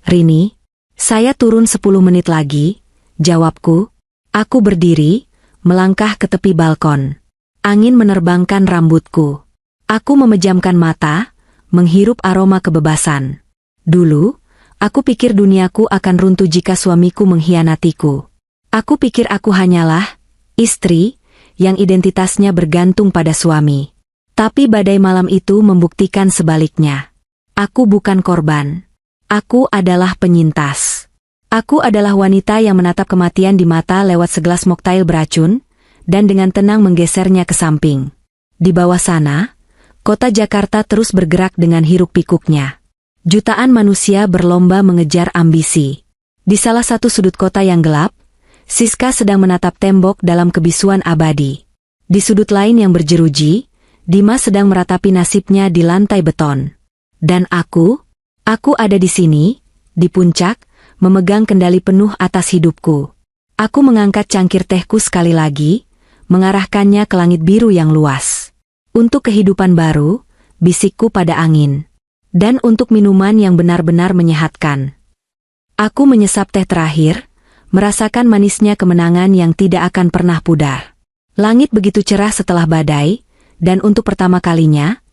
Rini. Saya turun 10 menit lagi, jawabku. Aku berdiri, melangkah ke tepi balkon. Angin menerbangkan rambutku. Aku memejamkan mata, menghirup aroma kebebasan. Dulu, aku pikir duniaku akan runtuh jika suamiku mengkhianatiku. Aku pikir aku hanyalah istri yang identitasnya bergantung pada suami. Tapi badai malam itu membuktikan sebaliknya. Aku bukan korban. Aku adalah penyintas. Aku adalah wanita yang menatap kematian di mata lewat segelas moktail beracun, dan dengan tenang menggesernya ke samping. Di bawah sana, kota Jakarta terus bergerak dengan hiruk-pikuknya. Jutaan manusia berlomba mengejar ambisi. Di salah satu sudut kota yang gelap, Siska sedang menatap tembok dalam kebisuan abadi. Di sudut lain yang berjeruji, Dimas sedang meratapi nasibnya di lantai beton. Dan aku ada di sini, di puncak, memegang kendali penuh atas hidupku. Aku mengangkat cangkir tehku sekali lagi, mengarahkannya ke langit biru yang luas. Untuk kehidupan baru, bisikku pada angin. Dan untuk minuman yang benar-benar menyehatkan. Aku menyesap teh terakhir, merasakan manisnya kemenangan yang tidak akan pernah pudar. Langit begitu cerah setelah badai, dan untuk pertama kalinya,